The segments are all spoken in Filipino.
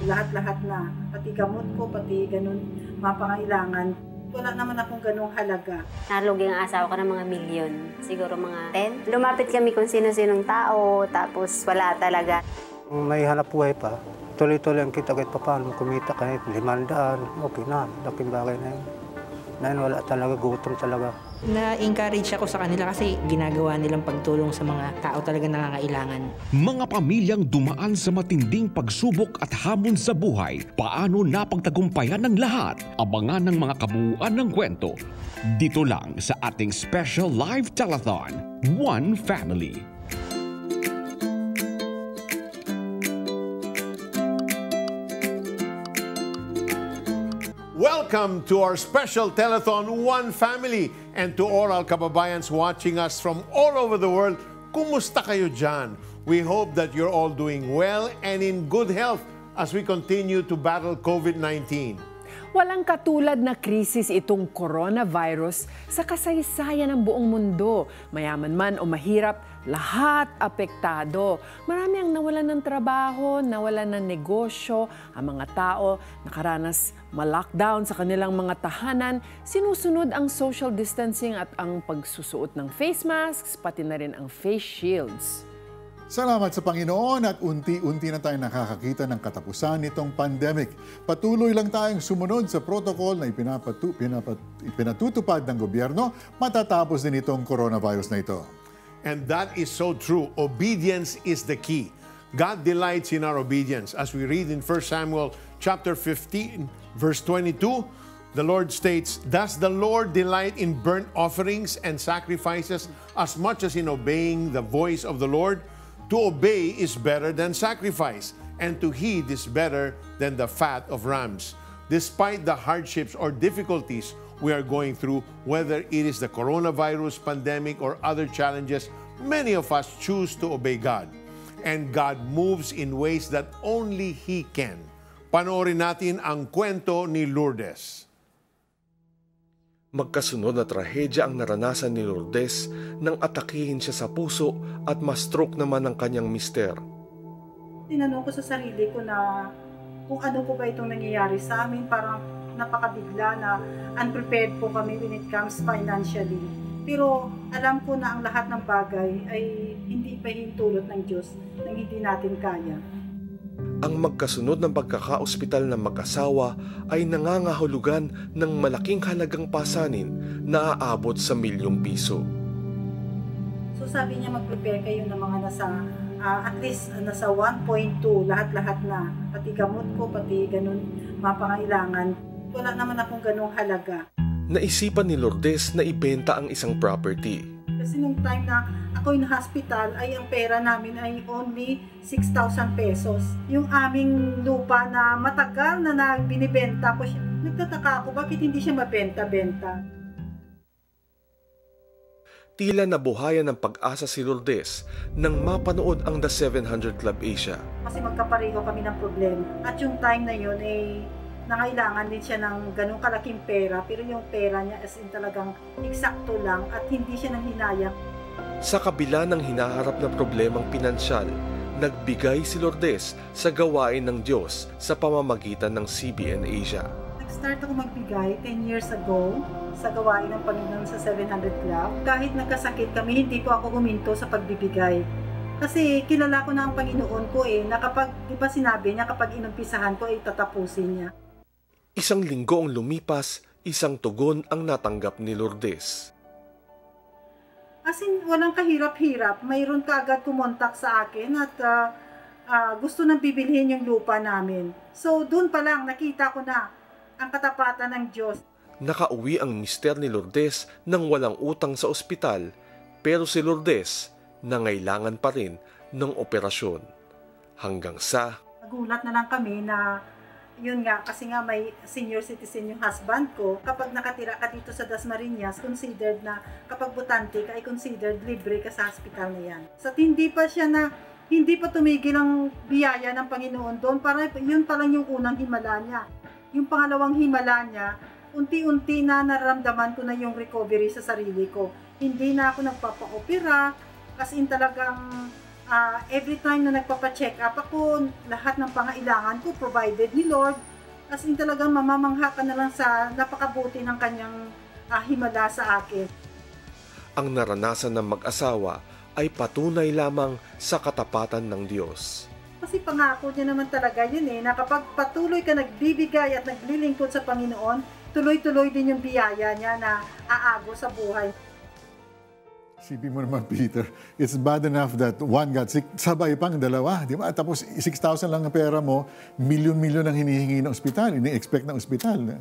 lahat-lahat na. Pati gamot ko, pati ganun, mga pangailangan. Wala naman akong ganung halaga. Nalugi ang asawa ko ng mga milyon, siguro mga 10. Lumapit kami kung sino-sinong tao, tapos wala talaga. May hanap buhay pa. Tuloy-tuloy ang kita kahit paano kumita kahit 500, okay na, laking bagay na yun. Dahil wala talaga, gutom talaga. Na-encourage ako sa kanila kasi ginagawa nilang pagtulong sa mga tao talaga nangangailangan. Mga pamilyang dumaan sa matinding pagsubok at hamon sa buhay, paano napagtagumpayan ng lahat? Abangan ng mga kabuuan ng kwento. Dito lang sa ating special live telethon, One Family. Welcome to our special telethon, One Family. And to all our kababayans watching us from all over the world, kumusta kayo dyan? We hope that you're all doing well and in good health as we continue to battle COVID-19. Walang katulad na krisis itong coronavirus sa kasaysayan ng buong mundo. Mayaman man o mahirap, lahat apektado. Marami ang nawalan ng trabaho, nawalan ng negosyo. Ang mga tao nakaranas ma-lockdown sa kanilang mga tahanan. Sinusunod ang social distancing at ang pagsusuot ng face masks, pati na rin ang face shields. Salamat sa Panginoon at unti-unti na tayo nakakakita ng katapusan nitong pandemic. Patuloy lang tayong sumunod sa protocol na ipinatutupad ng gobyerno, matatapos din itong coronavirus na ito. And that is so true. Obedience is the key. God delights in our obedience. As we read in 1 Samuel chapter 15, verse 22, the Lord states, "Does the Lord delight in burnt offerings and sacrifices as much as in obeying the voice of the Lord? To obey is better than sacrifice, and to heed is better than the fat of rams." Despite the hardships or difficulties we are going through, whether it is the coronavirus pandemic or other challenges, many of us choose to obey God. And God moves in ways that only He can. Panoorin natin ang kwento ni Lourdes. Magkasunod na trahedya ang naranasan ni Lourdes nang atakihin siya sa puso at ma-stroke naman ang kanyang mister. Tinanong ko sa sarili ko na kung ano po ba itong nangyayari sa amin, parang napakabigla na unprepared po kami when it comes financially. Pero alam ko na ang lahat ng bagay ay hindi pa hintulot ng Diyos nang hindi natin kaya. Ang magkasunod ng pagkakaospital ng mag-asawa ay nangangahulugan ng malaking halagang pasanin na aabot sa milyong piso. So sabi niya mag-prepare kayo ng mga nasa at least nasa 1.2 lahat-lahat na. Pati gamot ko, pati ganun mga pangailangan. Wala naman akong ganung halaga. Naisipan ni Lourdes na ibenta ang isang property. Kasi nung time na ako'y na-hospital, ay ang pera namin ay only 6,000 pesos. Yung aming lupa na matagal na binibenta ko siya, nagtataka ako bakit hindi siya mabenta-benta. Tila nabuhayan ng pag-asa si Lourdes nang mapanood ang The 700 Club Asia. Kasi magkapareho kami ng problema. At yung time na yun ay nangailangan din siya ng ganung kalaking pera, pero yung pera niya as in talagang eksakto lang at hindi siya nang hinayang. Sa kabila ng hinaharap na problemang pinansyal, nagbigay si Lourdes sa gawain ng Diyos sa pamamagitan ng CBN Asia. Nag-start ako magbigay 10 years ago sa gawain ng Panginoon sa 700 Club. Kahit nagkasakit kami, hindi po ako huminto sa pagbibigay. Kasi kilala ko na ang Panginoon ko na kapag, di ba sinabi niya, kapag inumpisahan ko ay tatapusin niya. Isang linggo ang lumipas, isang tugon ang natanggap ni Lourdes. As in, walang kahirap-hirap. Mayroon ka agad kumontak sa akin at gusto nang bibilhin yung lupa namin. So, doon pa lang nakita ko na ang katapatan ng Diyos. Nakauwi ang mister ni Lourdes nang walang utang sa ospital, pero si Lourdes nangailangan pa rin ng operasyon. Hanggang sa... Nagulat na lang kami na yun nga, kasi nga may senior citizen yung husband ko. Kapag nakatira ka dito sa Dasmariñas, considered na kapag butante ka ay considered libre ka sa hospital na yan. So hindi pa tumigil ang biyaya ng Panginoon doon. Para yun pa lang yung unang himala niya. Yung pangalawang himala niya, unti-unti na nararamdaman ko na yung recovery sa sarili ko. Hindi na ako nagpapa-opera, as in talagang every time na nagpapacheck up ako, lahat ng pangailangan ko provided ni Lord. As in talagang mamamangha ka na lang sa napakabuti ng kanyang himala sa akin. Ang naranasan ng mag-asawa ay patunay lamang sa katapatan ng Diyos. Kasi pangako niya naman talaga yun na kapag patuloy ka nagbibigay at naglilingkod sa Panginoon, tuloy-tuloy din yung biyaya niya na aago sa buhay. Sipin mo naman, Peter, it's bad enough that one got sick, sabay pang dalawa, di ba? Tapos 6,000 lang ang pera mo, milyon-milyon ang hinihingi ng ospital, ini-expect ng ospital.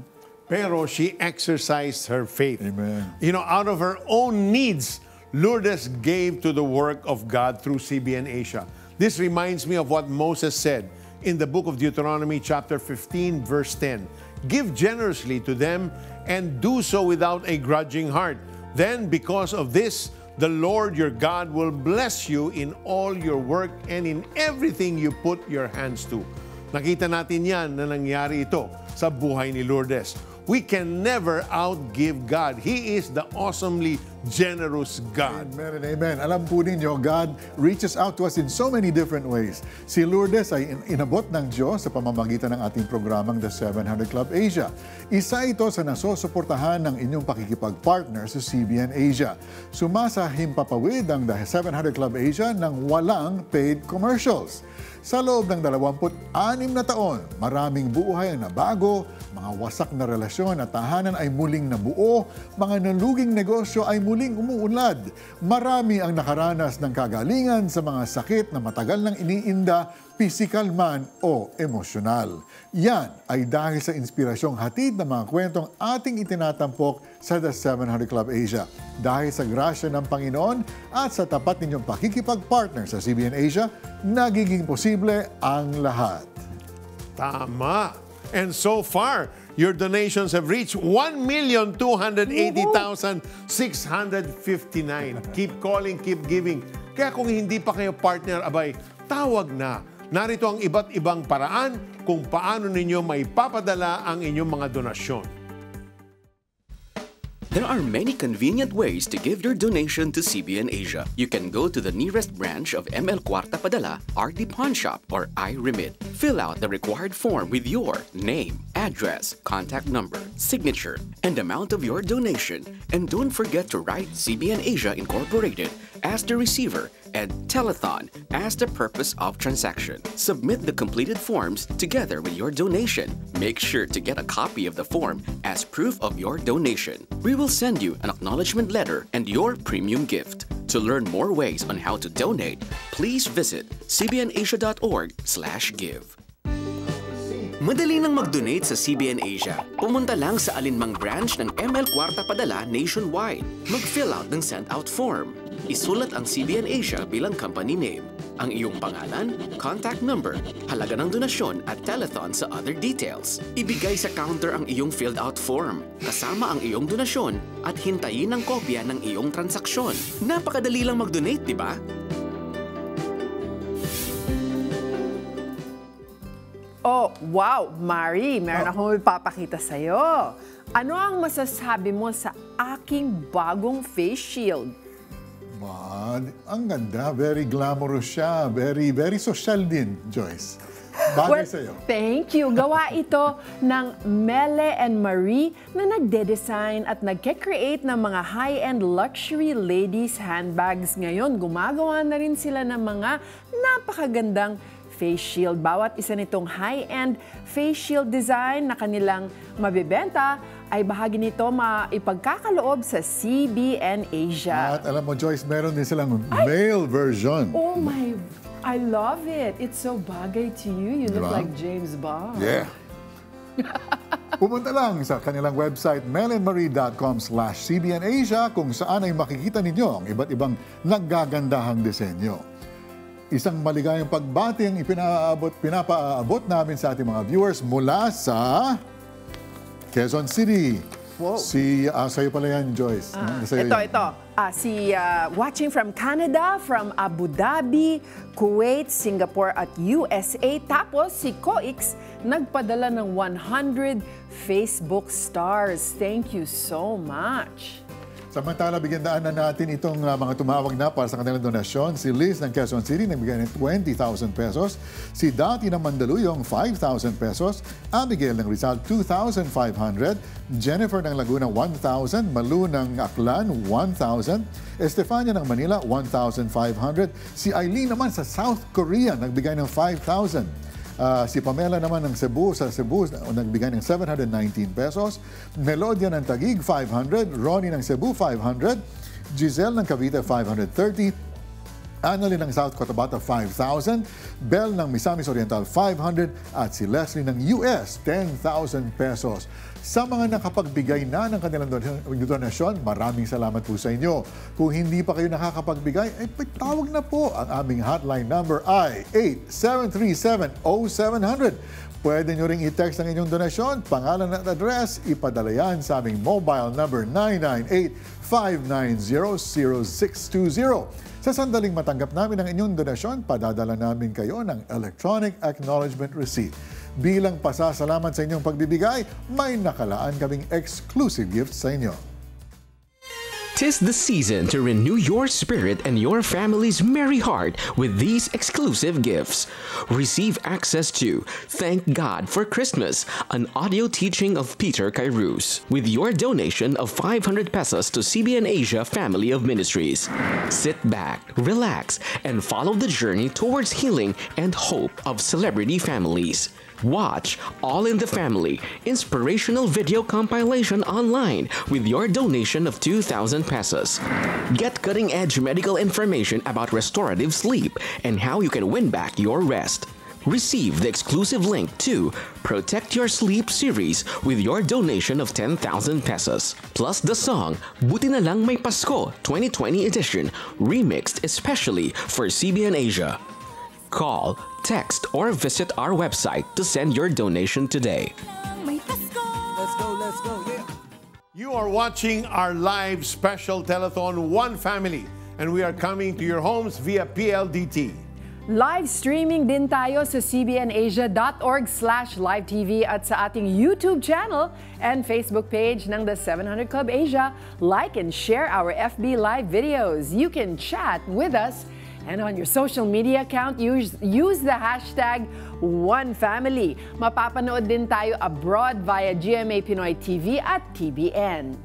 Pero she exercised her faith. Amen. You know, out of her own needs, Lourdes gave to the work of God through CBN Asia. This reminds me of what Moses said in the book of Deuteronomy chapter 15 verse 10. Give generously to them and do so without a grudging heart. Then because of this, the Lord your God will bless you in all your work and in everything you put your hands to. Nakita natin yan na nangyari ito sa buhay ni Lourdes. We can never outgive God. He is the awesomely generous God. Amen and amen. Alam po ninyo, God reaches out to us in so many different ways. Si Lourdes ay inabot ng Diyos sa pamamagitan ng ating programang The 700 Club Asia. Isa ito sa nasusuportahan ng inyong pakikipag-partner sa CBN Asia. Sumasa himpapawid ang The 700 Club Asia ng walang paid commercials. Sa loob ng 26 na taon, maraming buhay ang nabago, mga wasak na relasyon at tahanan ay muling nabuo, mga naluging negosyo ay muling umuunlad. Marami ang nakaranas ng kagalingan sa mga sakit na matagal nang iniinda, pisikal man o emosyonal. Yan ay dahil sa inspirasyong hatid ng mga kwentong ating itinatampok sa The 700 Club Asia. Dahil sa grasya ng Panginoon at sa tapat ninyong pakikipag-partner sa CBN Asia, nagiging posible ang lahat. Tama. And so far, your donations have reached 1,280,659. Keep calling, keep giving. Kaya kung hindi pa kayo partner, abay, tawag na. Narito ang iba't ibang paraan kung paano ninyo maipapadala ang inyong mga donasyon. There are many convenient ways to give your donation to CBN Asia. You can go to the nearest branch of ML Cuarta Padala, RD Pawn Shop, or iRemit. Fill out the required form with your name, address, contact number, signature, and amount of your donation. And don't forget to write CBN Asia Incorporated as the receiver and Telethon as the purpose of transaction. Submit the completed forms together with your donation. Make sure to get a copy of the form as proof of your donation. We will send you an acknowledgement letter and your premium gift. To learn more ways on how to donate, please visit cbnasia.org/give. Madali lang mag-donate sa CBN Asia. Pumunta lang sa alinmang branch ng ML Cuarta Padala nationwide. Mag-fill out ng send-out form. Isulat ang CBN Asia bilang company name, ang iyong pangalan, contact number, halaga ng donasyon at telethon sa other details. Ibigay sa counter ang iyong filled out form, kasama ang iyong donasyon at hintayin ang kopya ng iyong transaksyon. Napakadali lang mag-donate, di ba? Oh, wow! Mari, meron akong ipapakita sa'yo. Ano ang masasabi mo sa aking bagong face shield? Man, ang ganda. Very glamorous siya. Very, very social din, Joyce. Bagay sa'yo. Thank you. Gawa ito ng Mele and Marie na nagde-design at nagke-create ng mga high-end luxury ladies handbags. Ngayon, gumagawa na rin sila ng mga napakagandang face shield. Bawat isa nitong high-end face shield design na kanilang mabibenta ay bahagi nito maipagkakaloob sa CBN Asia. At alam mo, Joyce, meron din silang male version. Oh my, I love it. It's so bagay to you. You look like James Bond. Yeah. Pumunta lang sa kanilang website melandmarie.com/CBN Asia kung saan ay makikita ninyo ang iba't ibang naggagandahang disenyo. Isang maligayang pagbati ang pinapaabot namin sa ating mga viewers mula sa Quezon City. Wow. Sa'yo pala yan, Joyce. Ito. Watching from Canada, from Abu Dhabi, Kuwait, Singapore at USA. Tapos si Coix nagpadala ng 100 Facebook stars. Thank you so much. Samantala, bigyan daan na natin itong mga tumawag na para sa kanilang donasyon. Si Liz ng Quezon City nagbigay ng 20,000 pesos. Si Dati ng Mandaluyong, 5,000 pesos. Abigail ng Rizal, 2,500. Jennifer ng Laguna, 1,000. Malu ng Aklan, 1,000. Estefania ng Manila, 1,500. Si Eileen naman sa South Korea nagbigay ng 5,000. Si Pamela naman ng Cebu, sa Cebu, nagbigay ng 719 pesos. Melodia ng Taguig, 500. Ronnie ng Cebu, 500. Giselle ng Cavite, 530. Annalyn ng South Cotabato, 5,000. Belle ng Misamis Oriental, 500. At si Leslie ng US, 10,000 pesos. Sa mga nakapagbigay na ng kanilang donasyon, maraming salamat po sa inyo. Kung hindi pa kayo nakakapagbigay, ay tawag na po. Ang aming hotline number ay 8737-0700. Pwede nyo ring i-text ang inyong donasyon, pangalan at address, ipadala yan sa aming mobile number 998-590-0620. Sa sandaling matanggap namin ang inyong donasyon, padadala namin kayo ng electronic acknowledgement receipt. Bilang pasasalamat sa inyong pagbibigay, may nakalaan kaming exclusive gifts sa inyo. 'Tis the season to renew your spirit and your family's merry heart with these exclusive gifts. Receive access to Thank God for Christmas, an audio teaching of Peter Kairos, with your donation of 500 pesos to CBN Asia Family of Ministries. Sit back, relax, and follow the journey towards healing and hope of celebrity families. Watch All in the Family, inspirational video compilation online with your donation of 2,000 pesos. Get cutting-edge medical information about restorative sleep and how you can win back your rest. Receive the exclusive link to Protect Your Sleep series with your donation of 10,000 pesos. Plus the song Buti na lang may Pasko 2020 edition, remixed especially for CBN Asia. Call, text, or visit our website to send your donation today. Let's go, yeah. You are watching our live special telethon, One Family, and we are coming to your homes via PLDT. Live streaming din tayo sa cbnasia.org/livetv at sa ating YouTube channel and Facebook page ng The 700 Club Asia. Like and share our FB Live videos. You can chat with us. And on your social media account, use the hashtag OneFamily. Mapapanood din tayo abroad via GMA Pinoy TV at TBN.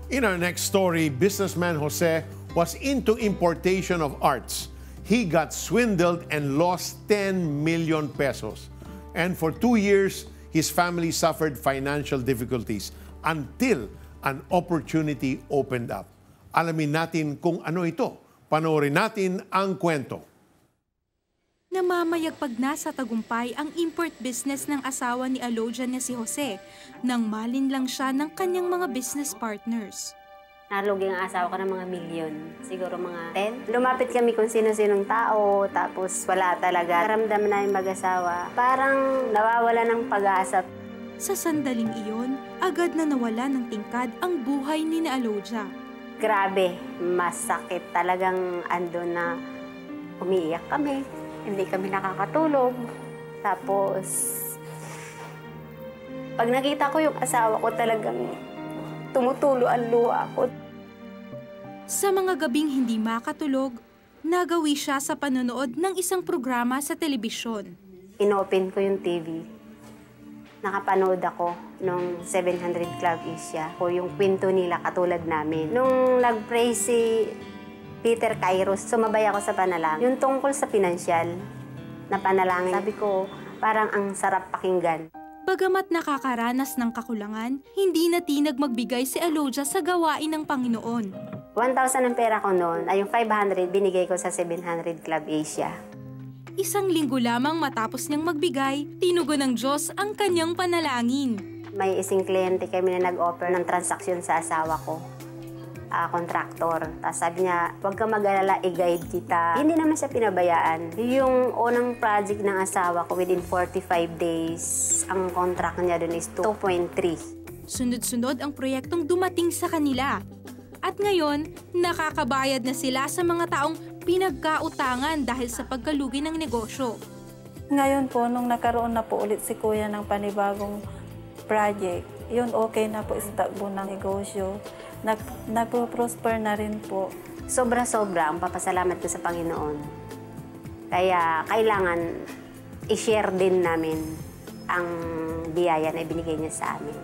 In our next story, businessman Jose was into importation of arts. He got swindled and lost 10 million pesos. And for 2 years, his family suffered financial difficulties until an opportunity opened up. Alamin natin kung ano ito. Panoorin natin ang kwento. Namamayagpag na sa tagumpay ang import business ng asawa ni Alodia na si Jose nang malinlang siya ng kanyang mga business partners. Nalugi ang asawa ko ng mga milyon, siguro mga 10. Lumapit kami kung sino-sinong tao, tapos wala talaga. Naramdaman na yung mag-asawa, parang nawawala ng pag-asa. Sa sandaling iyon, agad na nawala ng tingkad ang buhay ni Alodia. Grabe, masakit talagang ando na umiiyak kami. Hindi kami nakakatulog. Tapos, pag nakita ko yung asawa ko talagang tumutulo ang luha ko. Sa mga gabing hindi makatulog, nagawi siya sa panonood ng isang programa sa telebisyon. Inopen ko yung TV. Nakapanood ako nung 700 Club Asia o yung kwento nila katulad namin. Nung nag-pray si Peter Kairos, sumabay ako sa panalangin. Yung tungkol sa pinansyal na panalangin, sabi ko parang ang sarap pakinggan. Bagamat nakakaranas ng kakulangan, hindi na tinag magbigay si Alodia sa gawain ng Panginoon. 1,000 ang pera ko noon, ay yung 500 binigay ko sa 700 Club Asia. Isang linggo lamang matapos niyang magbigay, tinugon ng Diyos ang kanyang panalangin. May isang kliyente kami na nag-offer ng transaksyon sa asawa ko. Kontraktor. Tapos sabi niya, huwag ka mag-alala, i-guide kita. Hindi naman siya pinabayaan. Yung unang project ng asawa ko, within 45 days, ang contract niya dun is 2.3. Sunod-sunod ang proyektong dumating sa kanila. At ngayon, nakakabayad na sila sa mga taong pinagkautangan dahil sa pagkalugi ng negosyo. Ngayon po, nung nagkaroon na po ulit si Kuya ng panibagong project, yun okay na po sa takbo ng negosyo. Nagpo-prosper na rin po. Sobra-sobra ang papasalamat ko sa Panginoon. Kaya kailangan i-share din namin ang biyaya na ibinigay niya sa amin.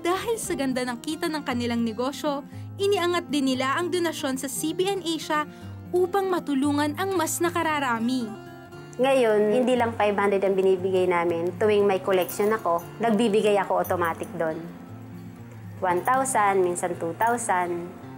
Dahil sa ganda ng kita ng kanilang negosyo, iniangat din nila ang donasyon sa CBN Asia upang matulungan ang mas nakararami. Ngayon, hindi lang 500 ang binibigay namin. Tuwing may collection ako, nagbibigay ako automatic doon. 1,000, minsan 2,000.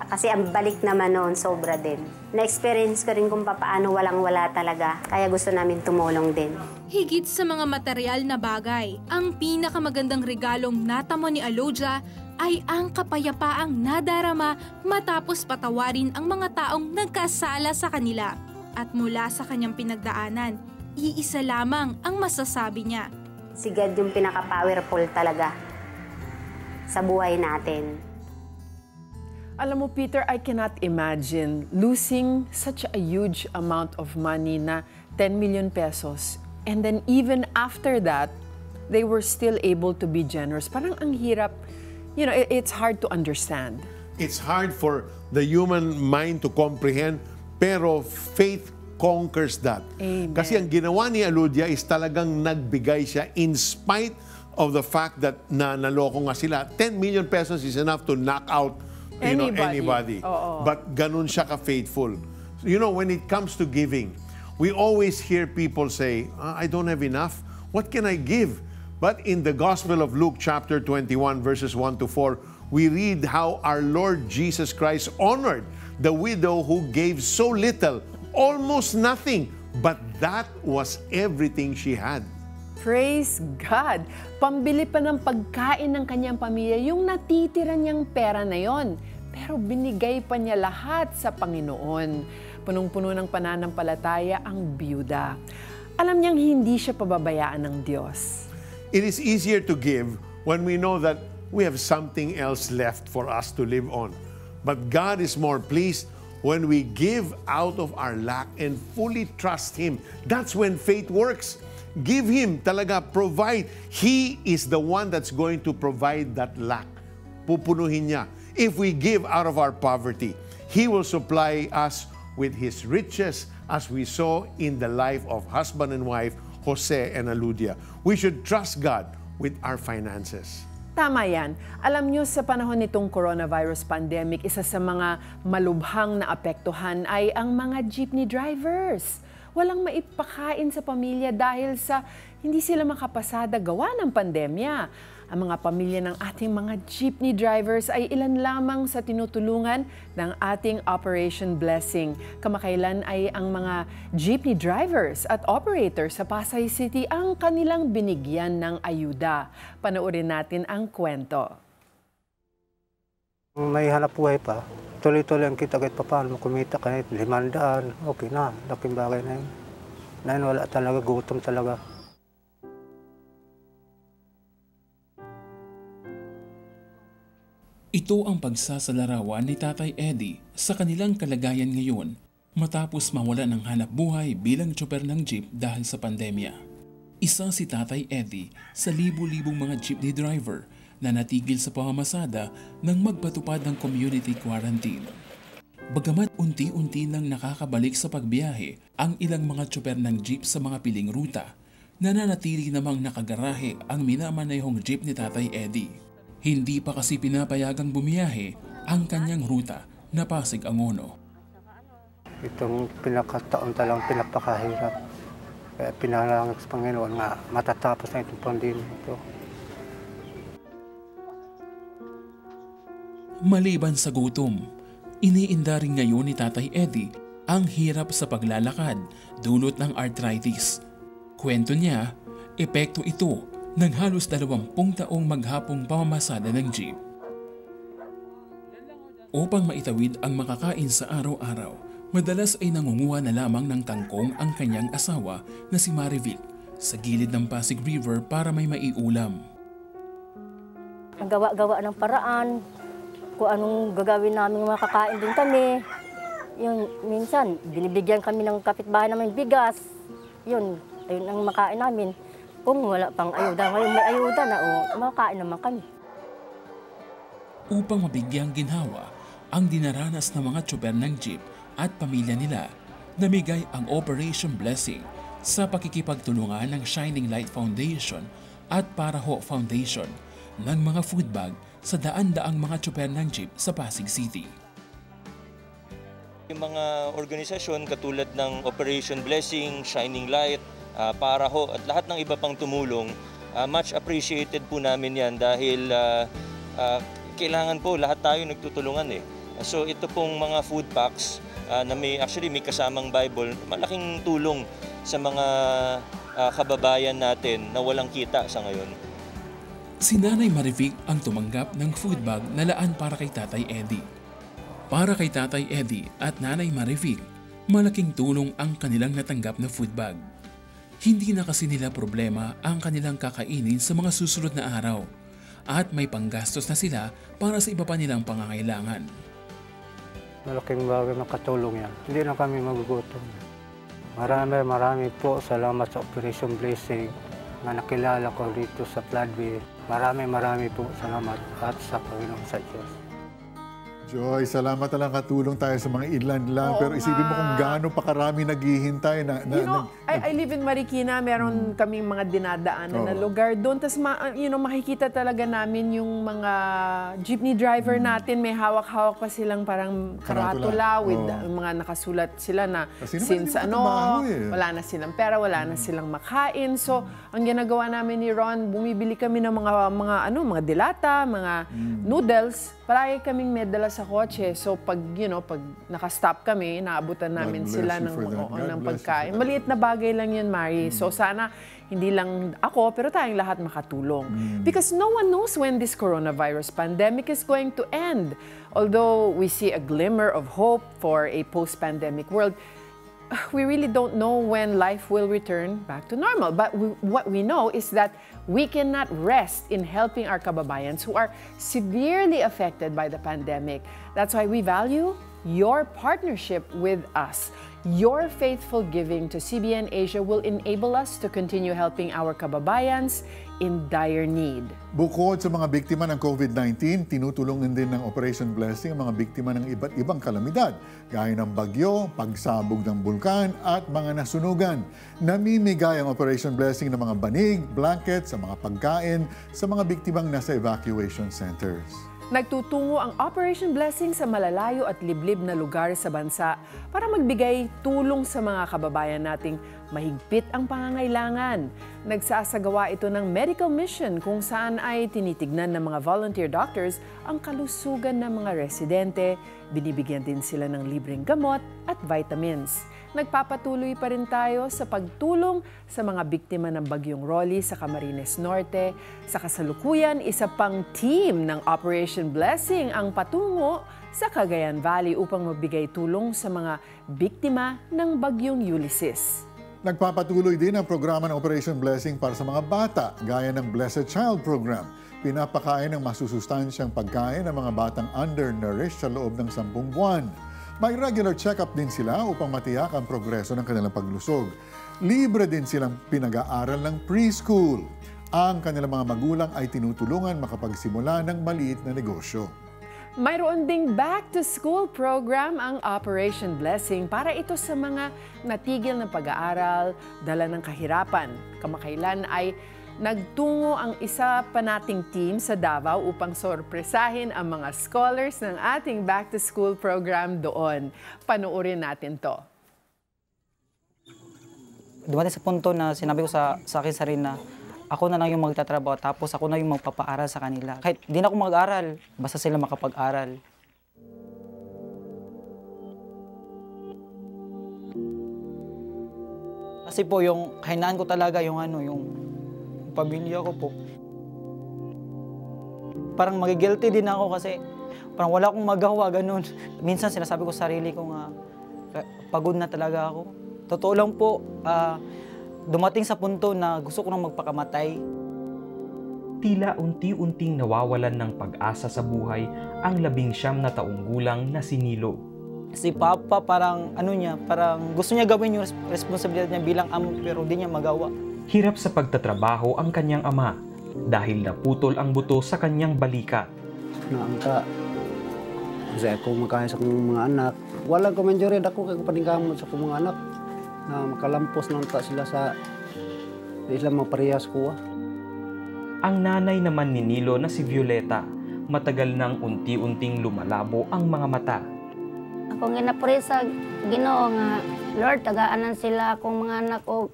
Kasi ang balik naman noon, sobra din. Na-experience ko rin kung paano walang-wala talaga. Kaya gusto namin tumulong din. Higit sa mga material na bagay, ang pinakamagandang regalong natamo ni Alodia ay ang kapayapaang nadarama matapos patawarin ang mga taong nagkasala sa kanila. At mula sa kanyang pinagdaanan, iisa lamang ang masasabi niya. Si God yung pinaka-powerful talaga sa buhay natin. Alam mo, Peter, I cannot imagine losing such a huge amount of money na 10 million pesos. And then even after that, they were still able to be generous. Parang ang hirap, you know, it's hard to understand. It's hard for the human mind to comprehend, pero faith conquers that. Amen. Kasi ang ginawa ni Alodia is talagang nagbigay siya in spite of the fact that naloko nga sila. 10 million pesos is enough to knock out anybody. But ganun siya ka-faithful. You know, when it comes to giving, we always hear people say, I don't have enough. What can I give? But in the Gospel of Luke chapter 21 verses 1 to 4, we read how our Lord Jesus Christ honored the widow who gave so little, almost nothing, but that was everything she had. Praise God! Pambili pa ng pagkain ng kanyang pamilya yung natitira niyang pera na yon. Pero binigay pa niya lahat sa Panginoon. Punong-puno ng pananampalataya ang biyuda. Alam niyang hindi siya pababayaan ng Diyos. It is easier to give when we know that we have something else left for us to live on. But God is more pleased when we give out of our lack and fully trust Him. That's when faith works. Give Him, talaga, provide. He is the one that's going to provide that lack. Pupunuhin niya. If we give out of our poverty, He will supply us with His riches, as we saw in the life of husband and wife, Jose and Alodia. We should trust God with our finances. Tama yan. Alam nyo, sa panahon nitong coronavirus pandemic, isa sa mga malubhang na apektuhan ay ang mga jeepney drivers. Walang maipakain sa pamilya dahil sa hindi sila makapasada gawa ng pandemya. Ang mga pamilya ng ating mga jeepney drivers ay ilan lamang sa tinutulungan ng ating Operation Blessing. Kamakailan ay ang mga jeepney drivers at operators sa Pasay City ang kanilang binigyan ng ayuda. Panoorin natin ang kwento. May hanap buhay pa. Tuloy-tuloy ang kita kahit paano kumita kahit 500. Okay na, laking bagay na yun. Na yun, wala talaga, gutom talaga. Ito ang pagsasalarawan ni Tatay Eddie sa kanilang kalagayan ngayon matapos mawala ng hanap buhay bilang tsoper ng jeep dahil sa pandemya. Isa si Tatay Eddie sa libu-libong mga jeepney driver na natigil sa pamamasada nang magpatupad ng community quarantine. Bagamat unti-unti nang nakakabalik sa pagbiyahe ang ilang mga tsoper ng jeep sa mga piling ruta, nananatili namang nakagarahe ang minamanayhong jeep ni Tatay Eddie. Hindi pa kasi pinapayagang bumiyahe ang kanyang ruta na Pasig-Angono. Itong pinakataon talang pinapakahirap. Kaya pinalangin sa Panginoon nga matatapos na itong pandemya ito. Maliban sa gutom, iniinda rin ngayon ni Tatay Eddie ang hirap sa paglalakad dulot ng arthritis. Kwento niya, epekto ito ng halos 20 taong maghapong pamamasada ng jeep. Upang maitawid ang makakain sa araw-araw, madalas ay nangunguha na lamang ng tangkong ang kanyang asawa na si Marivic sa gilid ng Pasig River para may maiulam. Ang gawa-gawa ng paraan, kung anong gagawin namin makakain din kami. Yun, minsan, binibigyan kami ng kapitbahay namin bigas. Yun, ayun ang makain namin. Kung wala pang ayuda, ngayon may ayuda na, makakain naman kami. upang mabigyang ginhawa ang dinaranas ng mga tsoper ng jeep at pamilya nila. Namigay ang Operation Blessing sa pakikipagtulungan ng Shining Light Foundation at Paraho Foundation ng mga food bag sa daan-daang mga tsoper ng jeep sa Pasig City. Yung mga organisasyon katulad ng Operation Blessing, Shining Light, Paraho at lahat ng iba pang tumulong, much appreciated po namin yan dahil kailangan po lahat tayo nagtutulungan eh. So ito pong mga food packs na may kasamang Bible, malaking tulong sa mga kababayan natin na walang kita sa ngayon. Si Nanay Marivic ang tumanggap ng food bag na laan para kay Tatay Eddie. Para kay Tatay Eddie at Nanay Marivic, malaking tulong ang kanilang natanggap na food bag. Hindi na kasi nila problema ang kanilang kakainin sa mga susunod na araw at may panggastos na sila para sa iba pa nilang pangangailangan. Malaking bagay na katulong yan. Hindi na kami magugutom. Marami po salamat sa Operation Blessing na nakilala ko dito sa Floodway. Marami po salamat at sa Panginoon sa Diyos. Joy, salamat na lang katulong tayo sa mga ilan lang. Pero isipin mo kung gaano pa karami naghihintay na I live in Marikina, meron kaming mga dinadaanan na lugar doon. Tapos makikita talaga namin yung mga jeepney driver natin, may hawak-hawak pa silang parang karatula with mga nakasulat sila na since wala na silang pera, wala na silang makain. So, ang ginagawa namin ni Ron, bumibili kami ng mga dilata, mga noodles. Palagi kaming may dala sa kotse. So pag naka-stop kami, naabutan namin sila ng pagkain. Maliit na bagay lang yun, Mari. So sana hindi lang ako, pero tayong lahat makatulong. Because no one knows when this coronavirus pandemic is going to end. Although we see a glimmer of hope for a post-pandemic world, we really don't know when life will return back to normal. But what we know is that we cannot rest in helping our kababayans who are severely affected by the pandemic. That's why we value your partnership with us. Your faithful giving to CBN Asia will enable us to continue helping our kababayans in dire need. Bukod sa mga biktima ng COVID-19, tinutulungan din ng Operation Blessing ang mga biktima ng iba't ibang kalamidad, gaya ng bagyo, pagsabog ng bulkan at mga nasunugan. Namimigay ang Operation Blessing ng mga banig, blankets, sa mga pagkain sa mga biktimang nasa evacuation centers. Nagtutungo ang Operation Blessing sa malalayo at liblib na lugar sa bansa para magbigay tulong sa mga kababayan nating mahigpit ang pangangailangan. Nagsasagawa ito ng medical mission kung saan ay tinitignan ng mga volunteer doctors ang kalusugan ng mga residente, binibigyan din sila ng libreng gamot at vitamins. Nagpapatuloy pa rin tayo sa pagtulong sa mga biktima ng Bagyong Rolly sa Camarines Norte. Sa kasalukuyan, isa pang team ng Operation Blessing ang patungo sa Cagayan Valley upang magbigay tulong sa mga biktima ng Bagyong Ulysses. Nagpapatuloy din ang programa ng Operation Blessing para sa mga bata, gaya ng Blessed Child Program. Pinapakain ng masusustansyang pagkain ng mga batang undernourished sa loob ng 10 buwan. May regular check-up din sila upang matiyak ang progreso ng kanilang paglusog. Libre din silang pinag-aaral ng preschool. Ang kanilang mga magulang ay tinutulungan makapagsimula ng maliit na negosyo. Mayroon ding back-to-school program ang Operation Blessing para ito sa mga natigil ng pag-aaral, dala ng kahirapan. Kamakailan ay nagtungo ang isa pa nating team sa Davao upang sorpresahin ang mga scholars ng ating back-to-school program doon. Panoorin natin to. Dumating sa punto na sinabi ko sa akin sarili na ako na lang yung magtatrabaho tapos ako na yung magpapaaral sa kanila. Kahit di na ako mag-aral, basta sila makapag-aral. Kasi po yung kahinaan ko talaga yung pamilya ko po. Parang magigilty din ako kasi parang wala akong magawa, ganun. Minsan sinasabi ko sa sarili ko nga, pagod na talaga ako. Totoo lang po, dumating sa punto na gusto ko nang magpakamatay. Tila unti-unting nawawalan ng pag-asa sa buhay ang 19 na taong gulang na si Nilo. Si Papa parang parang gusto niya gawin yung responsibilidad niya bilang amo pero hindi niya magawa. Hirap sa pagtatrabaho ang kanyang ama dahil naputol ang buto sa kanyang balikat. na angka. Kasi ako makain sa akong mga anak. Walang kumenjurid ako kay paningkamot sa akong mga anak na makalampos nang ta sila sa isla maparehas ko. Ang nanay naman ni Nilo na si Violeta, matagal nang unti-unting lumalabo ang mga mata. Ako ginapuri sa Ginoo nga, Lord, tagaanan sila akong mga anak o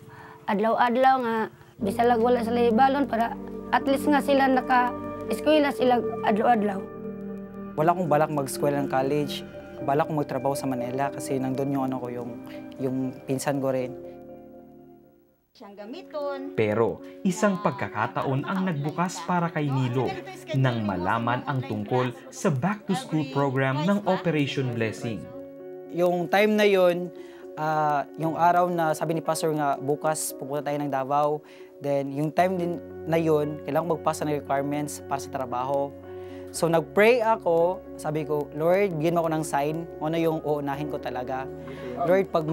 adlaw-adlaw nga bisalag wala sila ibalon para at least nga sila naka-eskwela sila adlaw-adlaw. Wala akong balak mag-eskwela ng college. Balak kong magtrabaho sa Manila kasi nandun yung ano ko, yung pinsan ko rin. Pero isang pagkakataon ang nagbukas para kay Nilo nang malaman ang tungkol sa back-to-school program ng Operation Blessing. Yung time na yun, yung araw na sabi ni Pastor nga bukas pupunta tayo ng Davao, then yung time din na yun, kailangan magpasa ng requirements para sa trabaho. So nag-pray ako, sabi ko, Lord, bigyan mo ako ng sign, ano yung uunahin ko talaga. Lord, pag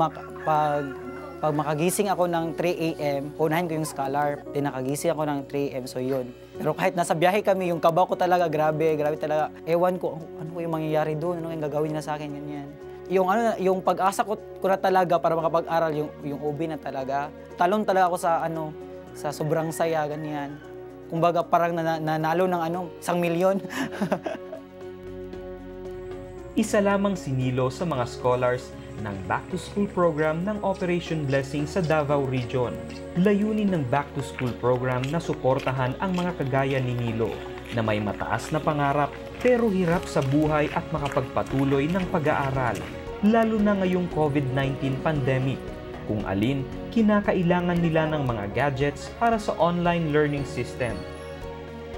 makagising ako ng 3 a.m., unahin ko yung scholar. Then nakagising ako ng 3 a.m., so yun. Pero kahit nasa biyahe kami, yung kaba ko talaga, grabe talaga. Ewan ko, ano ko yung mangyayari doon, ano yung gagawin na sa akin, ganyan. Yung pag-asa ko na talaga para makapag-aral, yung OB na talaga. Talon talaga ako sa sobrang saya, ganyan. Kumbaga parang nanalo ng 1 milyon. Isa lamang si Nilo sa mga scholars ng back-to-school program ng Operation Blessing sa Davao Region. Layunin ng back-to-school program na suportahan ang mga kagaya ni Nilo na may mataas na pangarap pero hirap sa buhay at makapagpatuloy ng pag-aaral, lalo na ngayong COVID-19 pandemic, kung alin kinakailangan nila ng mga gadgets para sa online learning system.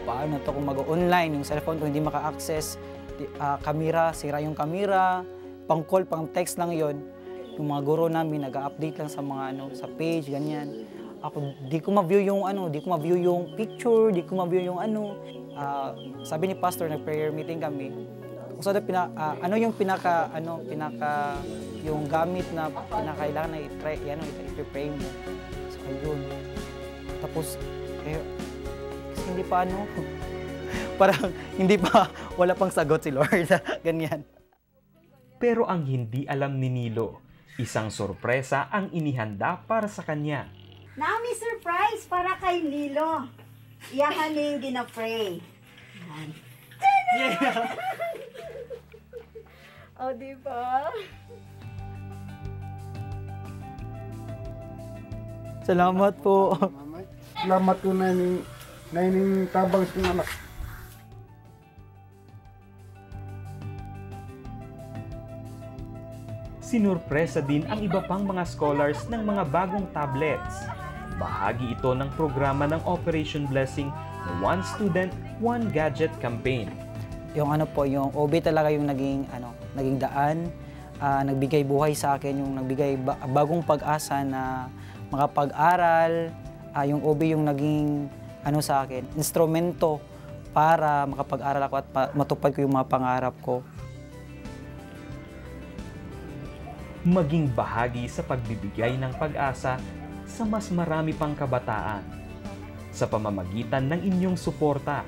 Paano to kung mag-online, yung cellphone ko hindi maka-access, kamera, sira yung kamera, pang-call, pang-text lang yon. Yung mga guro namin nag-update lang sa mga sa page, ganyan. Ako di ko ma-view yung picture, di ko ma-view yung sabi ni Pastor, nag-prayer meeting kami. So yung yung gamit na pinakailangan na i-pray mo. So ayun. Tapos kasi hindi pa parang wala pang sagot si Lord. Ganyan. Pero ang hindi alam ni Nilo, isang sorpresa ang inihanda para sa kanya. Nami surprise para kay Nilo. Iyahan yung gina-pray. Yeah. Oh, di ba? Salamat po. Salamat po na ining tabang sa anak. Sinurpresa din ang iba pang mga scholars ng mga bagong tablets. Bahagi ito ng programa ng Operation Blessing na One Student, One Gadget campaign. Yung yung OB talaga yung naging daan, nagbigay buhay sa akin, yung nagbigay bagong pag-asa na makapag-aral, yung OB yung naging sa akin, instrumento para makapag-aral ako at matupad ko yung mga pangarap ko. Maging bahagi sa pagbibigay ng pag-asa sa mas marami pang kabataan. Sa pamamagitan ng inyong suporta,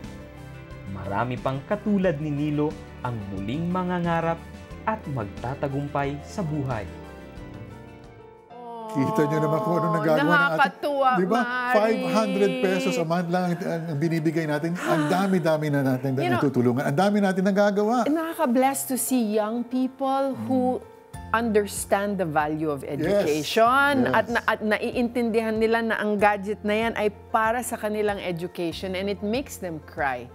marami pang katulad ni Nilo ang muling mangangarap at magtatagumpay sa buhay. Kita nyo naman kung ano nagagawa ng ating... Nakakatuwa, diba? Mari. 500 pesos a month lang ang binibigay natin. Ang dami-dami na natin natutulungan. Ang dami natin nagagawa. Nakaka-bless to see young people who understand the value of education. Yes. At naiintindihan nila na ang gadget na yan ay para sa kanilang education and it makes them cry.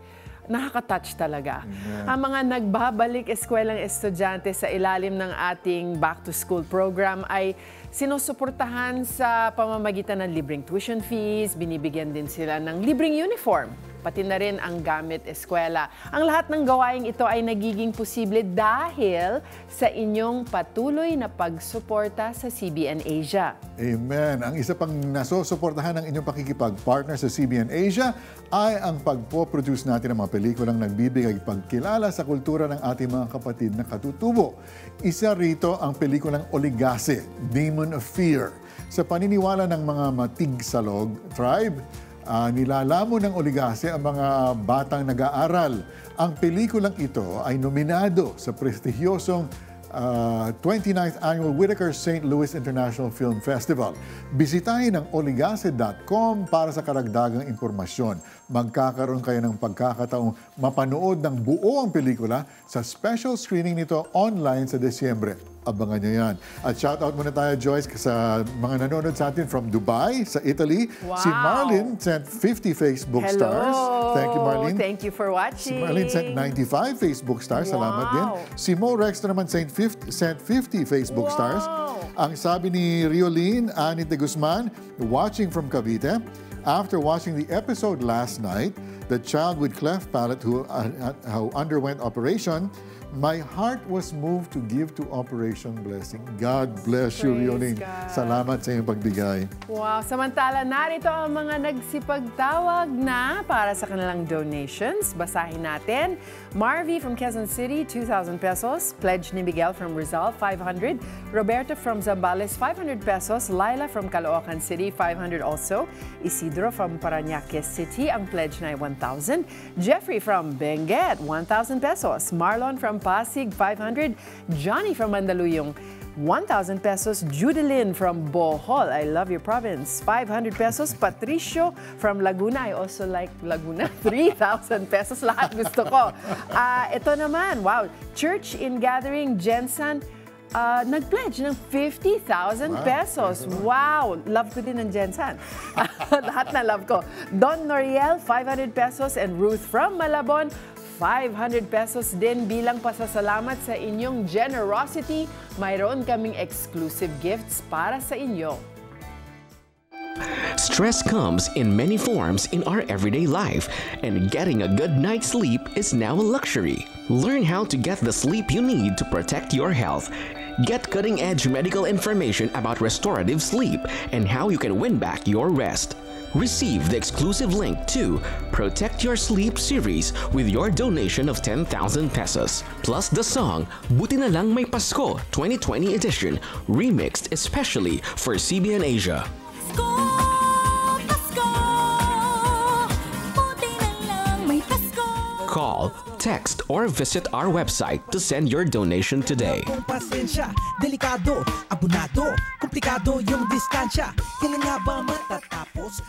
Nakaka-touch talaga. Ang mga nagbabalik eskwelang estudyante sa ilalim ng ating back-to-school program ay sinusuportahan sa pamamagitan ng libreng tuition fees, binibigyan din sila ng libreng uniform, pati na rin ang gamit eskwela. Ang lahat ng gawaing ito ay nagiging posible dahil sa inyong patuloy na pagsuporta sa CBN Asia. Amen. Ang isa pang nasusuportahan ng inyong pakikipag-partner sa CBN Asia ay ang pagpo-produce natin ng mga pelikulang nagbibigay pagkilala sa kultura ng ating mga kapatid na katutubo. Isa rito ang pelikulang Oligase, Demon of Fear. Sa paniniwala ng mga Matigsalog tribe, Nilalamon ng Oligase ang mga batang nag-aaral. Ang pelikulang ito ay nominado sa prestigyosong 29th Annual Whitaker St. Louis International Film Festival. Bisitahin ang oligase.com para sa karagdagang impormasyon. Magkakaroon kayo ng pagkakataong mapanood ng buo ang pelikula sa special screening nito online sa Desyembre. Abangan nyo yan. At shoutout muna tayo, Joyce, sa mga nanonood sa atin from Dubai, sa Italy. Wow. Si Marlene sent 50 Facebook stars. Thank you, Marlene. Thank you for watching. Si Marlene sent 95 Facebook stars. Salamat din. Si Mo Rex naman sent 50 Facebook stars. Ang sabi ni Riolene Anit de Guzman, watching from Cavite, after watching the episode last night, the child with cleft palate who underwent operation, my heart was moved to give to Operation Blessing. God bless you, Riolene. Salamat sa iyong pagbigay. Wow! Samantala, narito ang mga nagsipagtawag na para sa kanilang donations. Basahin natin. Marvy from Quezon City, 2,000 pesos. Pledge ni Miguel from Rizal, 500. Roberto from Zambales, 500 pesos. Laila from Caloocan City, 500 also. Isidro from Parañaque City, ang pledge na ay 1,000. Jeffrey from Benguet, 1,000 pesos. Marlon from Pasig, 500. Johnny from Mandaluyong, 1,000 pesos. Judelyn from Bohol, I love your province, 500 pesos. Patricio from Laguna, I also like Laguna, 3,000 pesos. Lahat gusto ko. Ito naman, wow, Church in Gathering, Jensen, nag-pledge ng 50,000 pesos. Wow! Love ko din ng Jensen. Lahat na love ko. Don Noriel, 500 pesos. And Ruth from Malabon, 500 pesos din bilang pasasalamat sa inyong generosity. Mayroon kaming exclusive gifts para sa inyo. Stress comes in many forms in our everyday life, and getting a good night's sleep is now a luxury. Learn how to get the sleep you need to protect your health. Get cutting-edge medical information about restorative sleep and how you can win back your rest. Receive the exclusive link to Protect Your Sleep series with your donation of 10,000 pesos, plus the song Buti na lang may Pasko 2020 edition, remixed especially for CBN Asia. Call, text, or visit our website to send your donation today. Delikado, abunado, komplikado yung distansya. Kailan nga ba matatapos?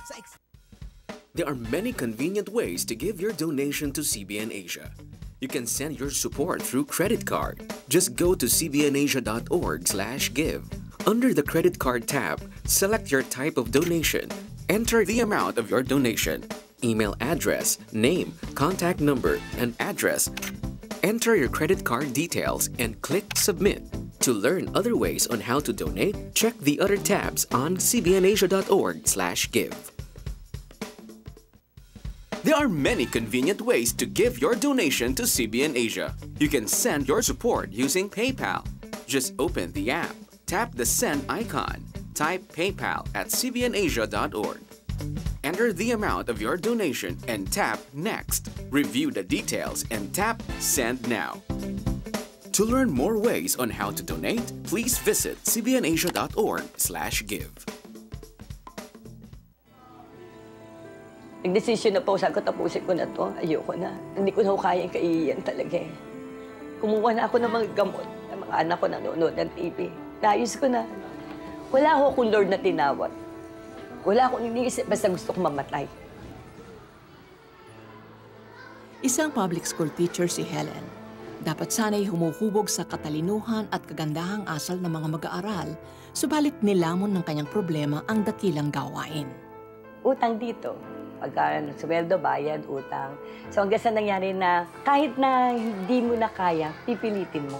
There are many convenient ways to give your donation to CBN Asia. You can send your support through credit card. Just go to cbnasia.org/give. Under the credit card tab, select your type of donation. Enter the amount of your donation. Email address, name, contact number, and address. Enter your credit card details and click Submit. To learn other ways on how to donate, check the other tabs on cbnasia.org/give. There are many convenient ways to give your donation to CBN Asia. You can send your support using PayPal. Just open the app, tap the send icon, type PayPal at cbnasia.org. Enter the amount of your donation and tap Next. Review the details and tap Send Now. To learn more ways on how to donate, please visit cbnasia.org/give. Nag-desisyon na po, sabi ko, tapusin ko na to. Ayoko na. Hindi ko na kayang kaiyan talaga eh. Kumuha na ako ng mga gamot ng mga anak ko nanonood ng TV. Naayos ko na. Wala ako kung Lord na tinawag. Wala akong iniisip, basta gusto kong mamatay. Isang public school teacher si Helen. Dapat sana'y humuhubog sa katalinuhan at kagandahang asal ng mga mag-aaral, subalit nilamon ng kanyang problema ang dakilang gawain. Utang dito. Pagka sweldo, bayad, utang. So hanggang sa nangyari na kahit na hindi mo na kaya, pipilitin mo.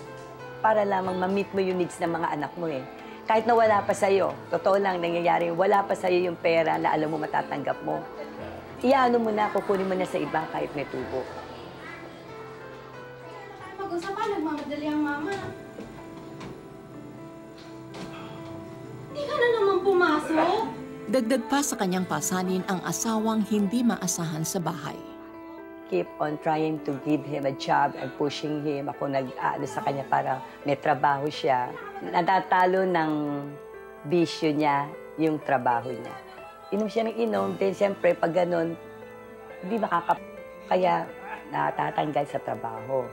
Para lamang ma-meet mo yung needs ng mga anak mo eh. Kahit na wala pa sa'yo, totoo lang nangyayari, wala pa sa'yo yung pera na alam mo matatanggap mo. Iyaano mo na, kukunin mo na sa iba kahit may tubo. Mag-usapan, nagmamadali ang mama. Di ka na naman pumasok. Dagdag pa sa kanyang pasanin ang asawang hindi maasahan sa bahay. Keep on trying to give him a job and pushing him. Ako nag-aano sa kanya para may trabaho siya. Natatalo ng bisyo niya yung trabaho niya. Inom siya ng inom, then siyempre pag ganun, hindi kaya natatanggal sa trabaho.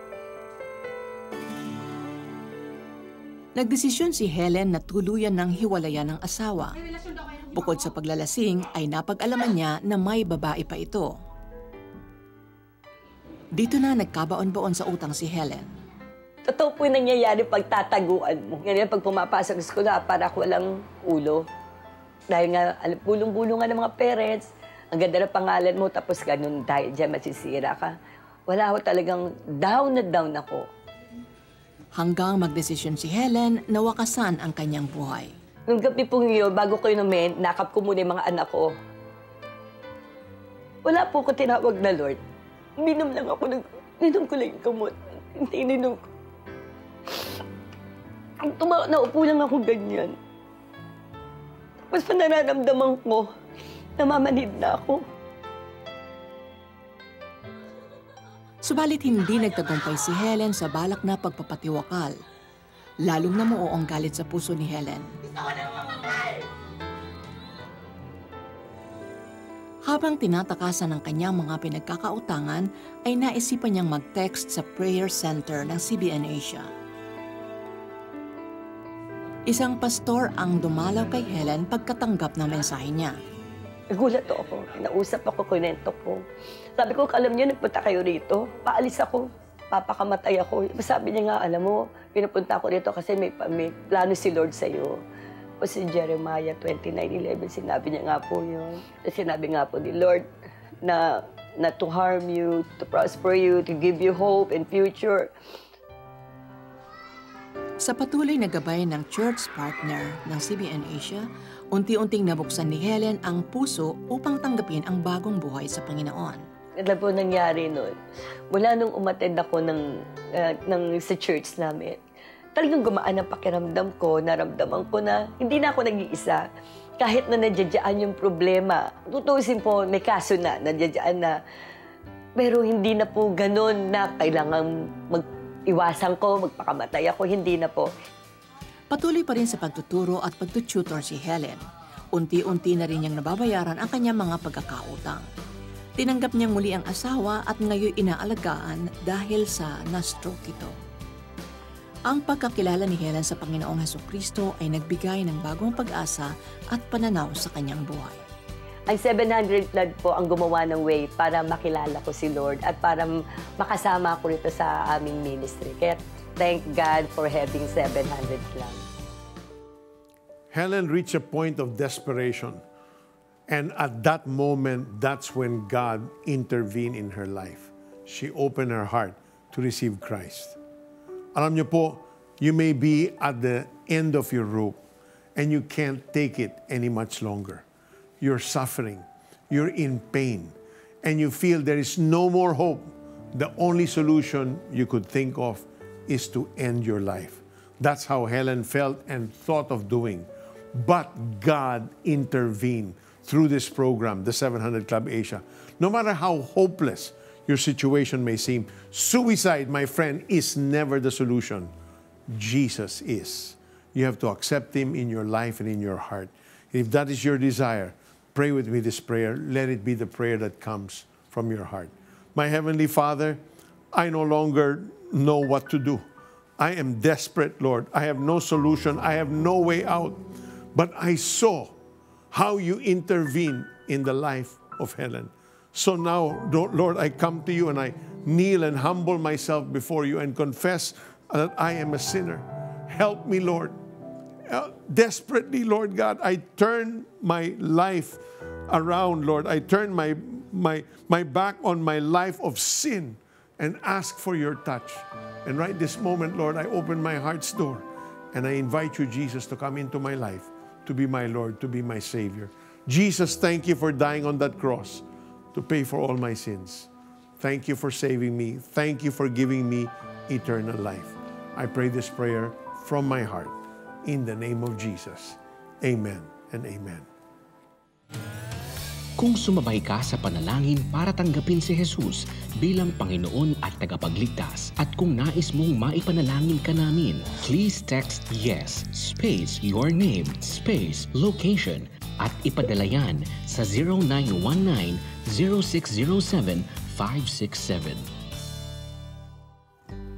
Nagdesisyon si Helen na tuluyan ng hiwalayan ng asawa. Bukod sa paglalasing ay napag-alaman niya na may babae pa ito. Dito na nagkabaon-baon sa utang si Helen. Totoo po yung nangyayari pag tataguan mo. Ganyan pag pumapasok sa eskwela, para walang ulo. Dahil nga, bulong-bulungan ng mga parents, ang ganda ng pangalan mo, tapos ganun, dahil dyan masisira ka. Wala ako talagang down na down ako. Hanggang magdesisyon si Helen na wakasan ang kanyang buhay. Nung gabi pong yun, bago ko inumin, nakap ko muna yung mga anak ko. Wala po ko tinawag na Lord. Minom lang ako, minom ko lang yung gamot. Hindi ininom ko. Naupo lang ako ganyan. Tapos pa nararamdaman ko, namamanid na ako. Subalit hindi nagtagumpay si Helen sa balak na pagpapatiwakal. Lalong namuo ang galit sa puso ni Helen. Habang tinatakasan ng kanyang mga pinagkakautangan, ay naisipan niyang mag-text sa prayer center ng CBN Asia. Isang pastor ang dumalaw kay Helen pagkatanggap ng mensahe niya. Nagulat ako. Kinausap ako, kunento ko. Sabi ko, alam niyo, nagpunta kayo rito. Paalis ako. Papakamatay ako. Sabi niya nga, alam mo, pinupunta ako rito kasi may plano si Lord sa'yo. O si Jeremiah 29:11, sinabi niya nga po yun. Sinabi nga po ni Lord na to harm you, to prosper you, to give you hope and future. Sa patuloy na gabay ng church partner ng CBN Asia, unti-unting nabuksan ni Helen ang puso upang tanggapin ang bagong buhay sa Panginoon. Ano po nangyari nun? Mula nung umattend ako sa church namin, talagang gumaan ang pakiramdam ko, naramdaman ko na hindi na ako nag-iisa. Kahit na nadyadyaan yung problema, tutusin po, may kaso na, nadyadyaan na. Pero hindi na po ganun na kailangan mag-iwasan ko, magpakamatay ako, hindi na po. Patuloy pa rin sa pagtuturo at pagtututor si Helen. Unti-unti na rin niyang nababayaran ang kanyang mga pagkakautang. Tinanggap niyang muli ang asawa at ngayon inaalagaan dahil sa na-stroke ito. Ang pagkakilala ni Helen sa Panginoong Hesukristo ay nagbigay ng bagong pag-asa at pananaw sa kanyang buhay. Ang 700 Club po ang gumawa ng way para makilala ko si Lord at para makasama ko rito sa aming ministry. Kaya thank God for having 700 Club. Helen reached a point of desperation. And at that moment, that's when God intervened in her life. She opened her heart to receive Christ. Alam niyo po, you may be at the end of your rope and you can't take it any much longer. You're suffering, you're in pain, and you feel there is no more hope. The only solution you could think of is to end your life. That's how Helen felt and thought of doing. But God intervened through this program, the 700 Club Asia. No matter how hopeless your situation may seem, suicide, my friend, is never the solution. Jesus is. You have to accept Him in your life and in your heart. If that is your desire, pray with me this prayer. Let it be the prayer that comes from your heart. My Heavenly Father, I no longer know what to do. I am desperate, Lord. I have no solution. I have no way out. But I saw how you intervene in the life of Helen. So now, Lord, I come to you and I kneel and humble myself before you and confess that I am a sinner. Help me, Lord. Desperately, Lord God, I turn my life around, Lord. I turn my back on my life of sin and ask for your touch. And right this moment, Lord, I open my heart's door and I invite you, Jesus, to come into my life, to be my Lord, to be my Savior. Jesus, thank you for dying on that cross to pay for all my sins. Thank you for saving me. Thank you for giving me eternal life. I pray this prayer from my heart. In the name of Jesus. Amen and amen. Kung sumabay ka sa panalangin para tanggapin si Jesus bilang Panginoon at tagapagligtas at kung nais mong maipanalangin ka namin, please text YES, space your name, space location at ipadala yan sa 0919-0607-567.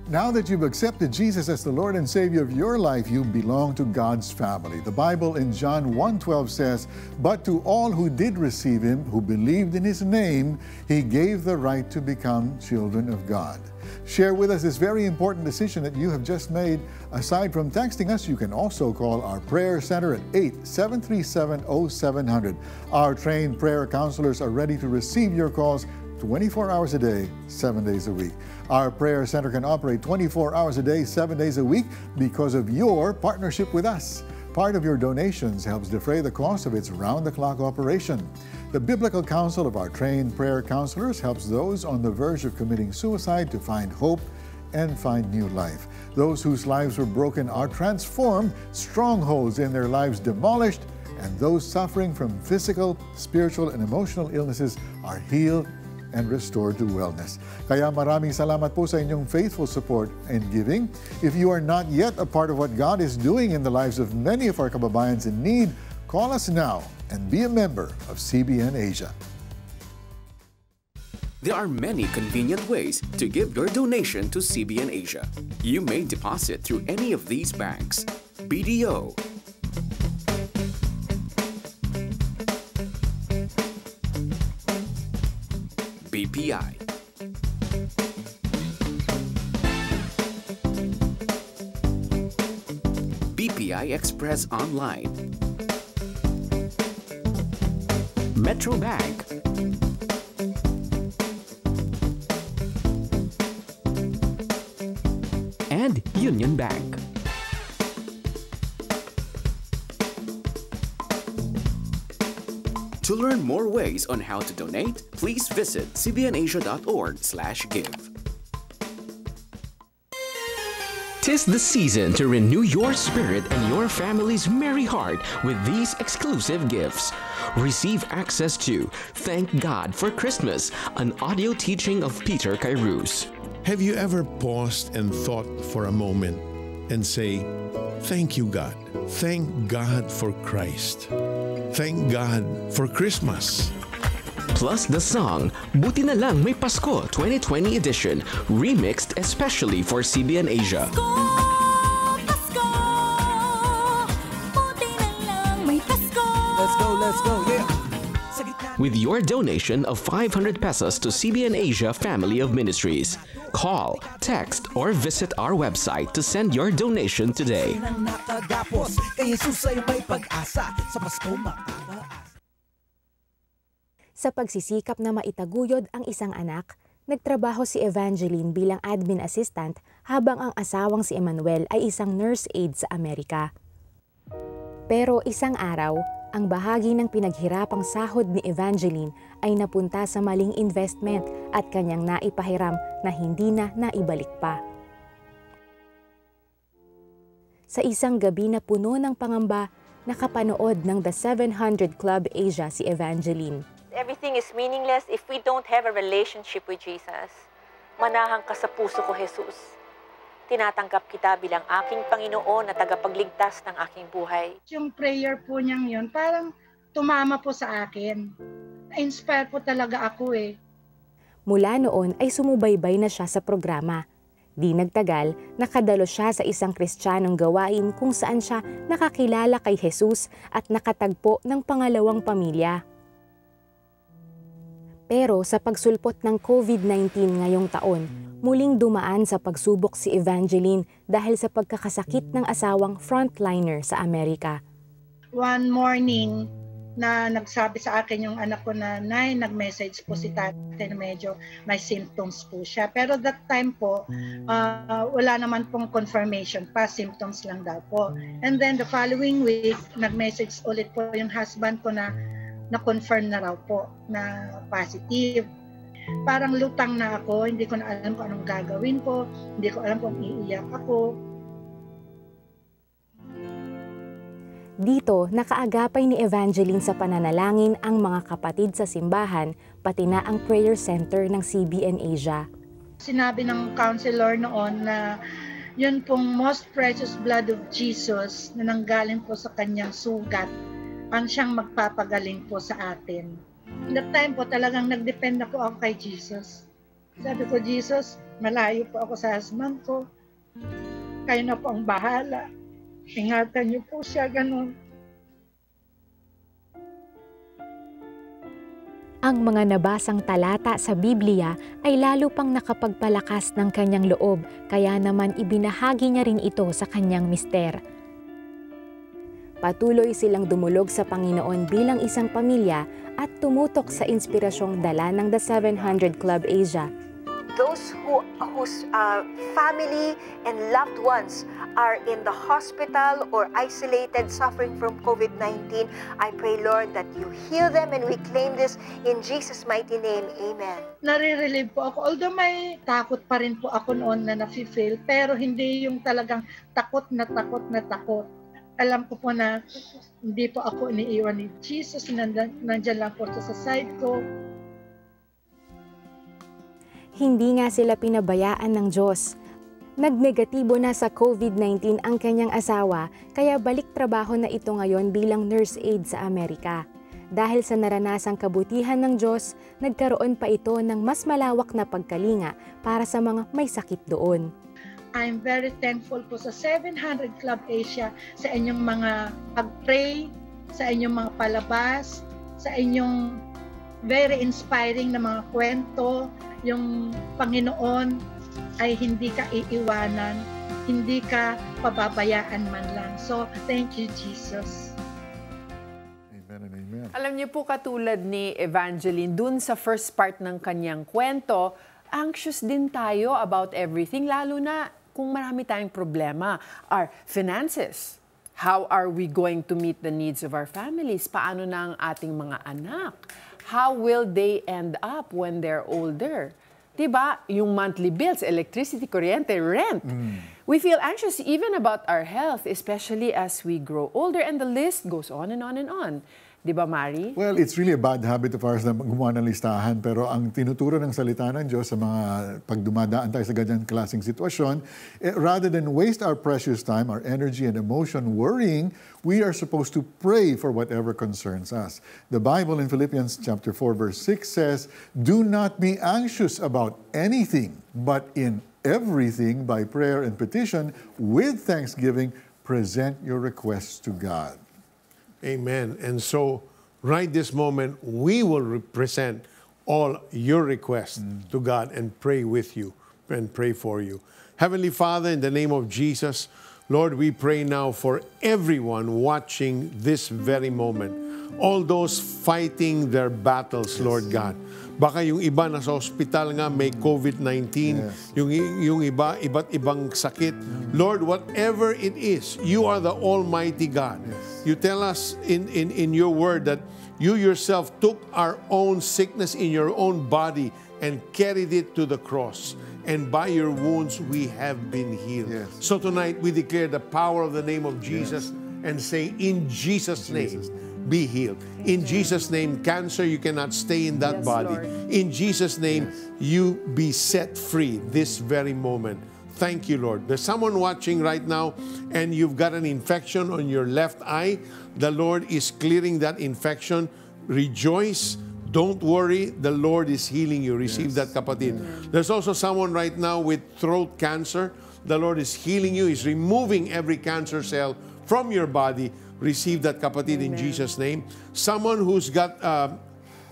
Now that you've accepted Jesus as the Lord and Savior of your life, you belong to God's family. The Bible in John 1:12 says, "But to all who did receive Him, who believed in His name, He gave the right to become children of God." Share with us this very important decision that you have just made. Aside from texting us, you can also call our prayer center at 8-737-0700. Our trained prayer counselors are ready to receive your calls 24 hours a day, 7 days a week. Our prayer center can operate 24 hours a day, 7 days a week because of your partnership with us. Part of your donations helps defray the cost of its round-the-clock operation. The biblical counsel of our trained prayer counselors helps those on the verge of committing suicide to find hope and find new life. Those whose lives were broken are transformed, strongholds in their lives demolished, and those suffering from physical, spiritual, and emotional illnesses are healed and restored to wellness. Kaya maraming salamat po sa inyong faithful support and giving. If you are not yet a part of what God is doing in the lives of many of our kababayans in need, call us now and be a member of CBN Asia. There are many convenient ways to give your donation to CBN Asia. You may deposit through any of these banks: BDO, BPI, BPI Express Online, Metro Bank, and Union Bank. To learn more ways on how to donate, please visit cbnasia.org/give. 'Tis the season to renew your spirit and your family's merry heart with these exclusive gifts. Receive access to Thank God for Christmas, an audio teaching of Peter Kairos. Have you ever paused and thought for a moment and say, "Thank you, God. Thank God for Christ. Thank God for Christmas." Plus the song Buti na lang may Pasko 2020 edition, remixed especially for CBN Asia. Let's go, yeah. With your donation of 500 pesos to CBN Asia Family of Ministries, call, text, or visit our website to send your donation today. Sa pagsisikap na maitaguyod ang isang anak, nagtrabaho si Evangeline bilang admin assistant habang ang asawang si Emmanuel ay isang nurse aide sa Amerika. Pero isang araw, ang bahagi ng pinaghirapang sahod ni Evangeline ay napunta sa maling investment at kanyang naipahiram na hindi na naibalik pa. Sa isang gabi na puno ng pangamba, nakapanood ng The 700 Club Asia si Evangeline. Everything is meaningless if we don't have a relationship with Jesus. Manahan ka sa puso ko, Jesus. Tinatanggap kita bilang aking Panginoon at tagapagligtas ng aking buhay. Yung prayer po niyang yun, parang tumama po sa akin. Na-inspire po talaga ako eh. Mula noon ay sumubaybay na siya sa programa. Di nagtagal, nakadalo siya sa isang Kristiyanong gawain kung saan siya nakakilala kay Jesus at nakatagpo ng pangalawang pamilya. Pero sa pagsulpot ng COVID-19 ngayong taon, muling dumaan sa pagsubok si Evangeline dahil sa pagkakasakit ng asawang frontliner sa Amerika. One morning na nagsabi sa akin yung anak ko na, "Nay, nag-message po si tatay na medyo may symptoms po siya." Pero that time po, wala naman pong confirmation pa, symptoms lang daw po. And then the following week, nag-message ulit po yung husband ko na na-confirm na raw po na positive. Parang lutang na ako, hindi ko na alam kung anong gagawin ko, hindi ko alam kung iiyak ako. Dito, nakaagapay ni Evangeline sa pananalangin ang mga kapatid sa simbahan, pati na ang prayer center ng CBN Asia. Sinabi ng counselor noon na yun pong most precious blood of Jesus na nanggaling po sa kanyang sugat ang siyang magpapagaling po sa atin. That time po talagang nagdepend ako kay Jesus. Sabi ko, Jesus, malayo po ako sa husband ko. Kayo na po ang bahala. Ingatan niyo po siya, ganun. Ang mga nabasang talata sa Biblia ay lalo pang nakapagpalakas ng kanyang loob, kaya naman ibinahagi niya rin ito sa kanyang mister. Patuloy silang dumulog sa Panginoon bilang isang pamilya at tumutok sa inspirasyong dala ng The 700 Club Asia. Those whose family and loved ones are in the hospital or isolated suffering from COVID-19, I pray, Lord, that you heal them, and we claim this in Jesus' mighty name. Amen. Nare-relieve po ako. Although may takot pa rin po ako noon na nafe-feel, pero hindi yung talagang takot na takot. Alam ko po na hindi po ako iniiwan ni Jesus, nandyan lang po sa side ko. Hindi nga sila pinabayaan ng Diyos. Nagnegatibo na sa COVID-19 ang kanyang asawa, kaya balik trabaho na ito ngayon bilang nurse aide sa Amerika. Dahil sa naranasang kabutihan ng Diyos, nagkaroon pa ito ng mas malawak na pagkalinga para sa mga may sakit doon. I'm very thankful po sa 700 Club Asia, sa inyong mga pag-pray, sa inyong mga palabas, sa inyong very inspiring na mga kwento. Yung Panginoon ay hindi ka iiwanan, hindi ka pababayaan man lang. So, thank you, Jesus. Amen and amen. Alam niyo po, katulad ni Evangeline, dun sa first part ng kanyang kwento, anxious din tayo about everything, lalo na kung marami tayong problema. Our finances. How are we going to meet the needs of our families? Paano na ang ating mga anak? How will they end up when they're older? Diba? Yung monthly bills, electricity, kuryente, rent. We feel anxious even about our health, especially as we grow older, and the list goes on and on and on. Diba, Mari? Well, it's really a bad habit of ours na gumawa ng listahan, pero ang tinuturo ng salita ng Diyos sa mga pagdumadaan tayo sa ganyan klaseng sitwasyon, rather than waste our precious time, our energy and emotion worrying, we are supposed to pray for whatever concerns us. The Bible in Philippians chapter 4 verse 6 says, "Do not be anxious about anything, but in everything by prayer and petition with thanksgiving present your requests to God." Amen. And so, right this moment, we will represent all your requests to God and pray with you and pray for you. Heavenly Father, in the name of Jesus, Lord, we pray now for everyone watching this very moment. All those fighting their battles, Lord God. Baka yung iba nasa hospital nga may COVID-19, yung iba, iba't ibang sakit. Lord, whatever it is, you are the Almighty God. You tell us in your word that you yourself took our own sickness in your own body and carried it to the cross. And by your wounds, we have been healed. So tonight, we declare the power of the name of Jesus and say, in Jesus' name, be healed. In Jesus' name, cancer, you cannot stay in that body. Lord. In Jesus' name, you be set free this very moment. Thank you, Lord. There's someone watching right now and you've got an infection on your left eye. The Lord is clearing that infection. Rejoice. Don't worry. The Lord is healing you. Receive that, kapatid. There's also someone right now with throat cancer. The Lord is healing you. He's removing every cancer cell from your body. Receive that, kapatid, in Jesus' name. Someone who's got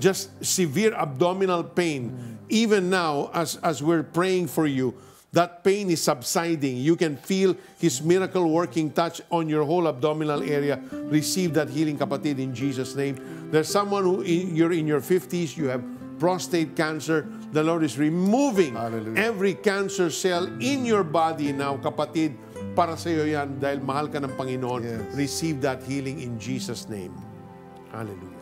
just severe abdominal pain, even now, as we're praying for you, that pain is subsiding. You can feel His miracle working touch on your whole abdominal area. Receive that healing, kapatid, in Jesus' name. There's someone who, you're in your 50s, you have prostate cancer. The Lord is removing every cancer cell in your body now, kapatid. Para sa iyo yan, dahil mahal ka ng Panginoon. Receive that healing in Jesus' name. Hallelujah.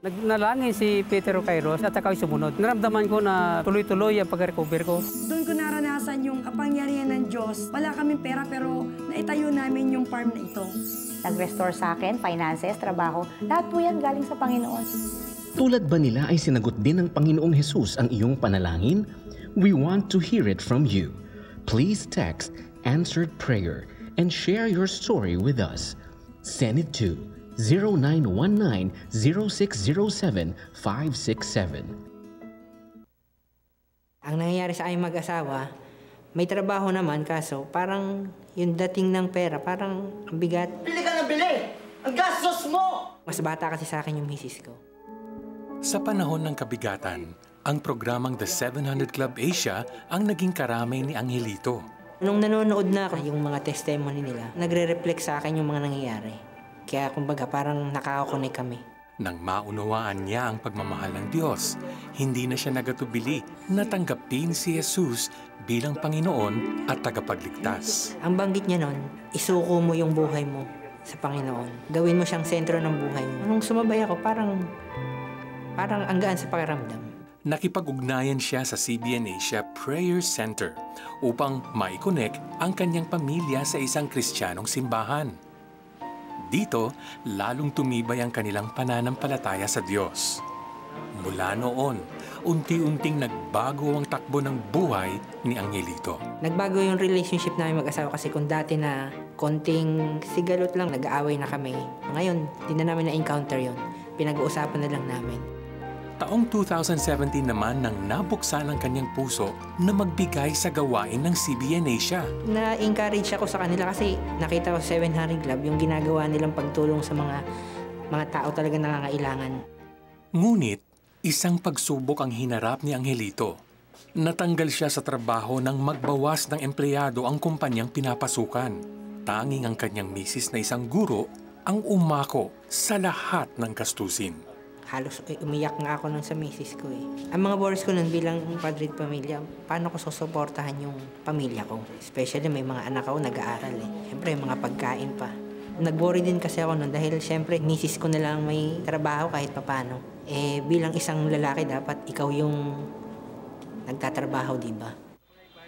Nagnalangin si Peter Kairos at ako'y sumunod. Naramdaman ko na tuloy-tuloy ang pag-recover ko. Doon ko naranasan yung kapangyarihan ng Diyos. Wala kaming pera pero naitayo namin yung farm na ito. Nag-restore sa akin, finances, trabaho. Lahat po yan galing sa Panginoon. Tulad ba nila ay sinagot din ng Panginoong Jesus ang iyong panalangin? We want to hear it from you. Please text answered prayer and share your story with us. Send it to 0919-0607-567. Ang nangyayari sa aming mag-asawa, may trabaho naman kaso parang yung dating ng pera, parang ang bigat. Bili ka na bili! Ang gastos mo! Mas bata kasi sa akin yung misis ko. Sa panahon ng kabigatan, ang programang The 700 Club Asia ang naging karamay ni Angelito. Nung nanonood na ako, yung mga testimony nila, nagre-reflect sa akin yung mga nangyayari. Kaya kumbaga parang nakakakonek kami. Nang maunawaan niya ang pagmamahal ng Diyos, hindi na siya nagatubili na tanggapin si Jesus bilang Panginoon at tagapagligtas. Ang banggit niya nun, isuko mo yung buhay mo sa Panginoon. Gawin mo siyang sentro ng buhay mo. Nung sumabay ako, parang ang gaan sa pakiramdam. Nakipag-ugnayan siya sa CBN Asia Prayer Center upang maikonek ang kanyang pamilya sa isang Kristiyanong simbahan. Dito, lalong tumibay ang kanilang pananampalataya sa Diyos. Mula noon, unti-unting nagbago ang takbo ng buhay ni Angelito. Nagbago yung relationship namin mag-asawa kasi kung dati na konting sigalot lang, nag-aaway na kami. Ngayon, di na namin na-encounter yun. Pinag-uusapan na lang namin. Taong 2017 naman nang nabuksan ang kanyang puso na magbigay sa gawain ng CBN Asia. Na-encourage ako sa kanila kasi nakita ko sa 700 Club yung ginagawa nilang pagtulong sa mga tao talaga nangangailangan. Ngunit, isang pagsubok ang hinarap ni Angelito. Natanggal siya sa trabaho nang magbawas ng empleyado ang kumpanyang pinapasukan. Tanging ang kanyang misis na isang guro ang umako sa lahat ng gastusin. Halos umiyak nga ako nun sa misis ko eh. Ang mga worries ko nun bilang padre pamilya, paano ko susuportahan yung pamilya ko? Especially may mga anak ako nag-aaral eh. Siyempre, mga pagkain pa. Nag-worry din kasi ako nun dahil siyempre misis ko na lang may trabaho kahit papano. Eh bilang isang lalaki dapat ikaw yung nagtatrabaho, di ba?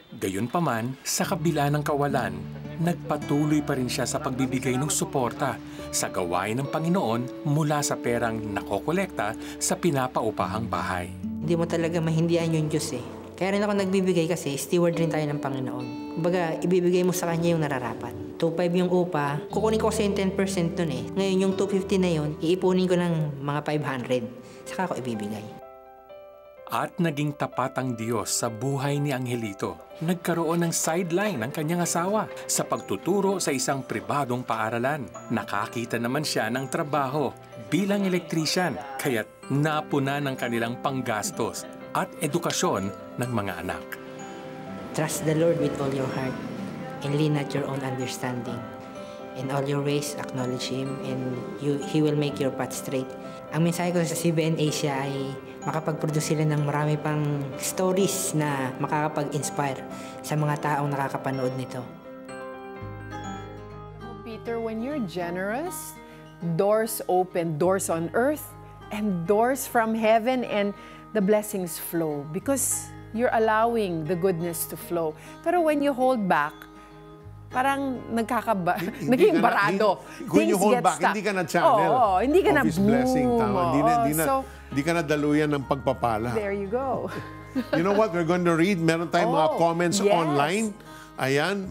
Gayunpaman, sa kabila ng kawalan, nagpatuloy pa rin siya sa pagbibigay ng suporta sa gawain ng Panginoon mula sa perang nakokolekta sa pinapaupahang bahay. Hindi mo talaga mahindihan yung Diyos eh. Kaya rin ako nagbibigay kasi steward rin tayo ng Panginoon. Kumbaga, ibibigay mo sa Kanya yung nararapat. 2.5 yung upa, kukunin ko kasi yung 10% dun eh. Ngayon yung 250 na yun, iipunin ko ng mga 500. Saka ako ibibigay. At naging tapat ang Diyos sa buhay ni Angelito. Nagkaroon ng sideline ng kanyang asawa sa pagtuturo sa isang pribadong paaralan. Nakakita naman siya ng trabaho bilang elektrisyan, kaya't napuna ng kanilang panggastos at edukasyon ng mga anak. Trust the Lord with all your heart and lean not your own understanding. In all your ways, acknowledge Him and He will make your path straight. Ang mensahe ko sa CBN Asia ay makapag-produce sila ng marami pang stories na makakapag-inspire sa mga taong nakakapanood nito. Peter, when you're generous, doors open, doors on earth, and doors from heaven, and the blessings flow because you're allowing the goodness to flow. Pero when you hold back, parang naging barado. When you hold back, hindi ka na channel. Oo, hindi ka na His blessing. Hindi ka na daluyan ng pagpapala. There you go. You know what? We're going to read. Meron tayong mga comments online. Ayan,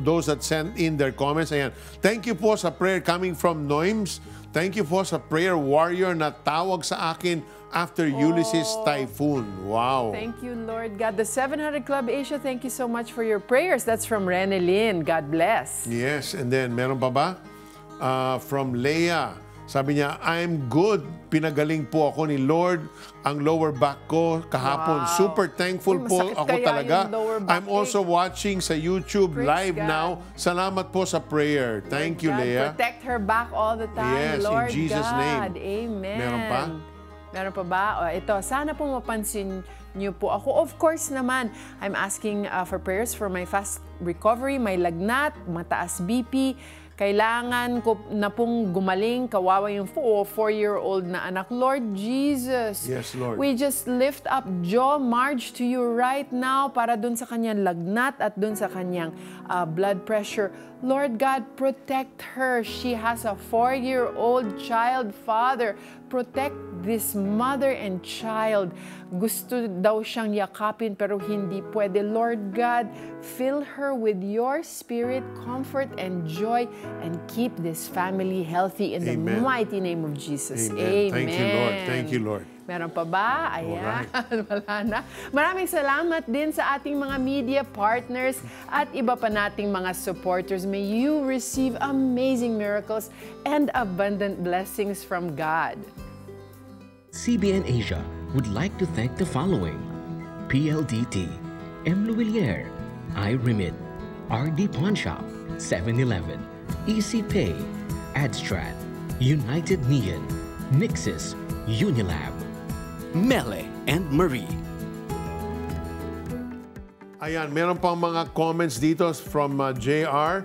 those that sent in their comments. Ayan. Thank you po sa prayer coming from Noims. Thank you po sa prayer warrior na tawag sa akin after Ulysses Typhoon. Wow. Thank you, Lord God. The 700 Club Asia, thank you so much for your prayers. That's from Renelyn. God bless. Yes, and then meron pa ba? From Leah. Sabi niya, I'm good. Pinagaling po ako ni Lord. Ang lower back ko kahapon. Wow. Super thankful po ako talaga. I'm also watching sa YouTube live now. Salamat po sa prayer. Thank you, Leah. Protect her back all the time, yes, Lord in Jesus' God. name. Amen. Meron pa? Meron pa ba? Ito, sana po mapansin niyo po ako. Of course naman, I'm asking for prayers for my fast recovery, may lagnat, mataas BP. Kailangan ko na pong gumaling, kawawa yung 4-year-old na anak. Lord Jesus, yes, Lord. We just lift up Jo Marge to you right now para dun sa kanyang lagnat at dun sa kanyang blood pressure. Lord God, protect her. She has a 4-year-old child, Father. Protect this mother and child. Gusto daw siyang yakapin pero hindi pwede. Lord God, fill her with your spirit, comfort, and joy, and keep this family healthy in the mighty name of Jesus. Amen. Thank you, Lord. Thank you, Lord. Meron pa ba? Ayan, wala na. Maraming salamat din sa ating mga media partners at iba pa nating mga supporters. May you receive amazing miracles and abundant blessings from God. CBN Asia would like to thank the following: PLDT, M. Luwilier, iRemit, RD Pawn Shop, 7-Eleven, EC Pay, Adstrat, United Neon, Nixis, Unilab, Mele and Marie. Ayan, meron pang mga comments dito from JR.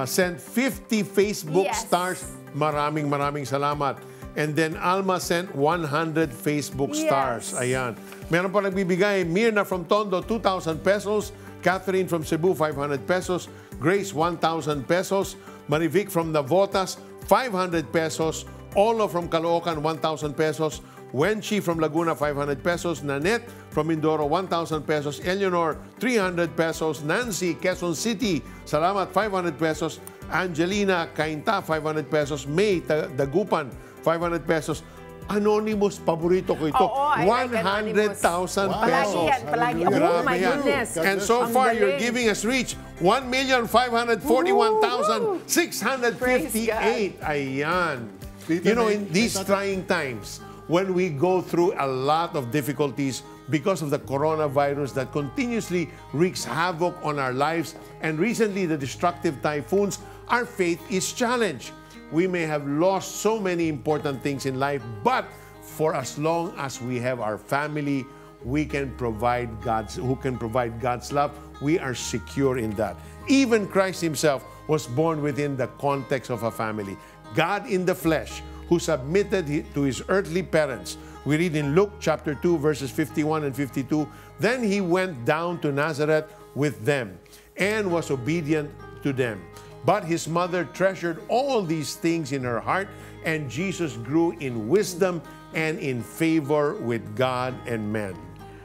Sent 50 Facebook stars. Maraming salamat. And then Alma sent 100 Facebook stars. Ayan. Meron pa nagbibigay. Mirna from Tondo, 2,000 pesos. Catherine from Cebu, 500 pesos. Grace, 1,000 pesos. Marivic from Navotas, 500 pesos. Olo from Caloocan, 1,000 pesos. Wenchi from Laguna, 500 pesos. Nanette from Mindoro, 1,000 pesos. Eleanor, 300 pesos. Nancy, Quezon City, salamat, 500 pesos. Angelina Cainta, 500 pesos. May Dagupan, 500 pesos. Anonymous, paborito ko ito. 100,000 pesos. Palagi yan, palagi. Oh my goodness. And so far, you're giving us reach 1,541,658. Ayan. You know, in these trying times, when we go through a lot of difficulties because of the coronavirus that continuously wreaks havoc on our lives, and recently the destructive typhoons, our faith is challenged. We may have lost so many important things in life, but for as long as we have our family, who can provide God's love, we are secure in that. Even Christ himself was born within the context of a family. God in the flesh, who submitted to his earthly parents. We read in Luke chapter 2, verses 51 and 52, then he went down to Nazareth with them and was obedient to them. But his mother treasured all these things in her heart, and Jesus grew in wisdom and in favor with God and men.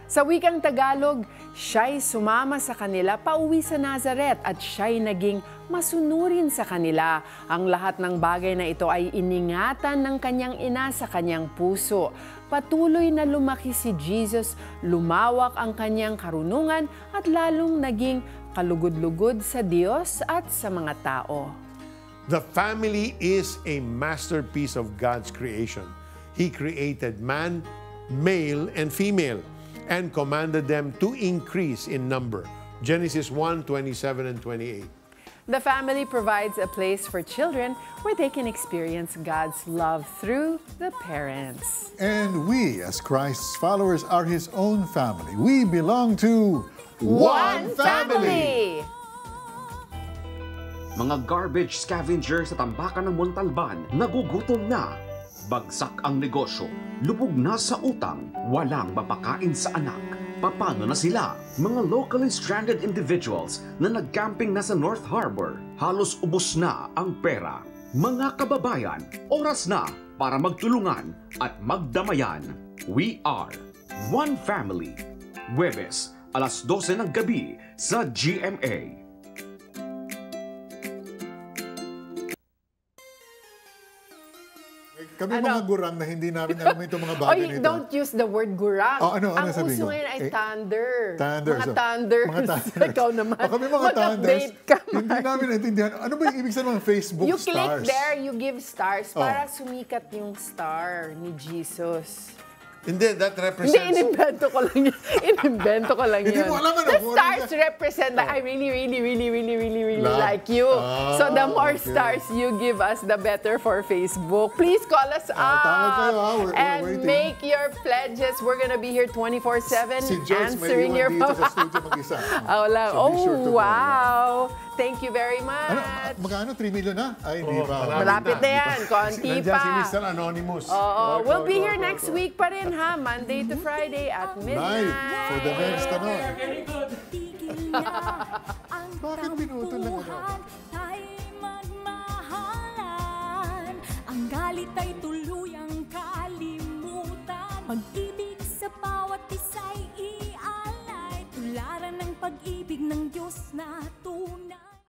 Sa wikang Tagalog, siya'y sumama sa kanila pauwi sa Nazareth at siya'y naging masunurin sa kanila. Ang lahat ng bagay na ito ay iningatan ng kanyang ina sa kanyang puso. Patuloy na lumaki si Jesus, lumawak ang kanyang karunungan at lalong naging kalugod-lugod sa Diyos at sa mga tao. The family is a masterpiece of God's creation. He created man, male and female, and commanded them to increase in number. Genesis 1:27 and 28. The family provides a place for children where they can experience God's love through the parents. And we, as Christ's followers, are his own family. We belong to One Family! Mga garbage scavenger sa tambakan ng Montalban, nagugutom na. Bagsak ang negosyo, lubog na sa utang, walang mapakain sa anak. Paano na sila? Mga locally stranded individuals na nag-camping na sa North Harbor, halos ubos na ang pera. Mga kababayan, oras na para magtulungan at magdamayan. We are One Family. Huwebes, alas 12 ng gabi sa GMA. Kami mga gurang na hindi namin alam itong mga bagay nito. Don't use the word gurang. Ano ang sabihin uso ko? ngayon ay thunder. Thunder. Mga thunders. Mga thunders. Ikaw naman. Kami mga thunders. Hindi namin naintindihan. Ano ba yung ibig sabihin ng Facebook you stars? You click there, you give stars para sumikat yung star ni Jesus. Hindi, that represents... Hindi, inimbento ko lang yun. Inimbento ko lang yun. Hindi mo alam The stars represent that I really like you. So the more stars you give us, the better for Facebook. Please call us up and make your pledges. We're gonna be here 24/7 answering your phone. Oh, wow. Thank you very much. Magkano? 3 million na? Ay, hindi ba? Malapit na yan. Konti pa. Nandiyan si Mr. Anonymous. We'll be here next week pa rin, ha? Monday to Friday at midnight. For the next tanong. Very good. Bakit binutol lang ano?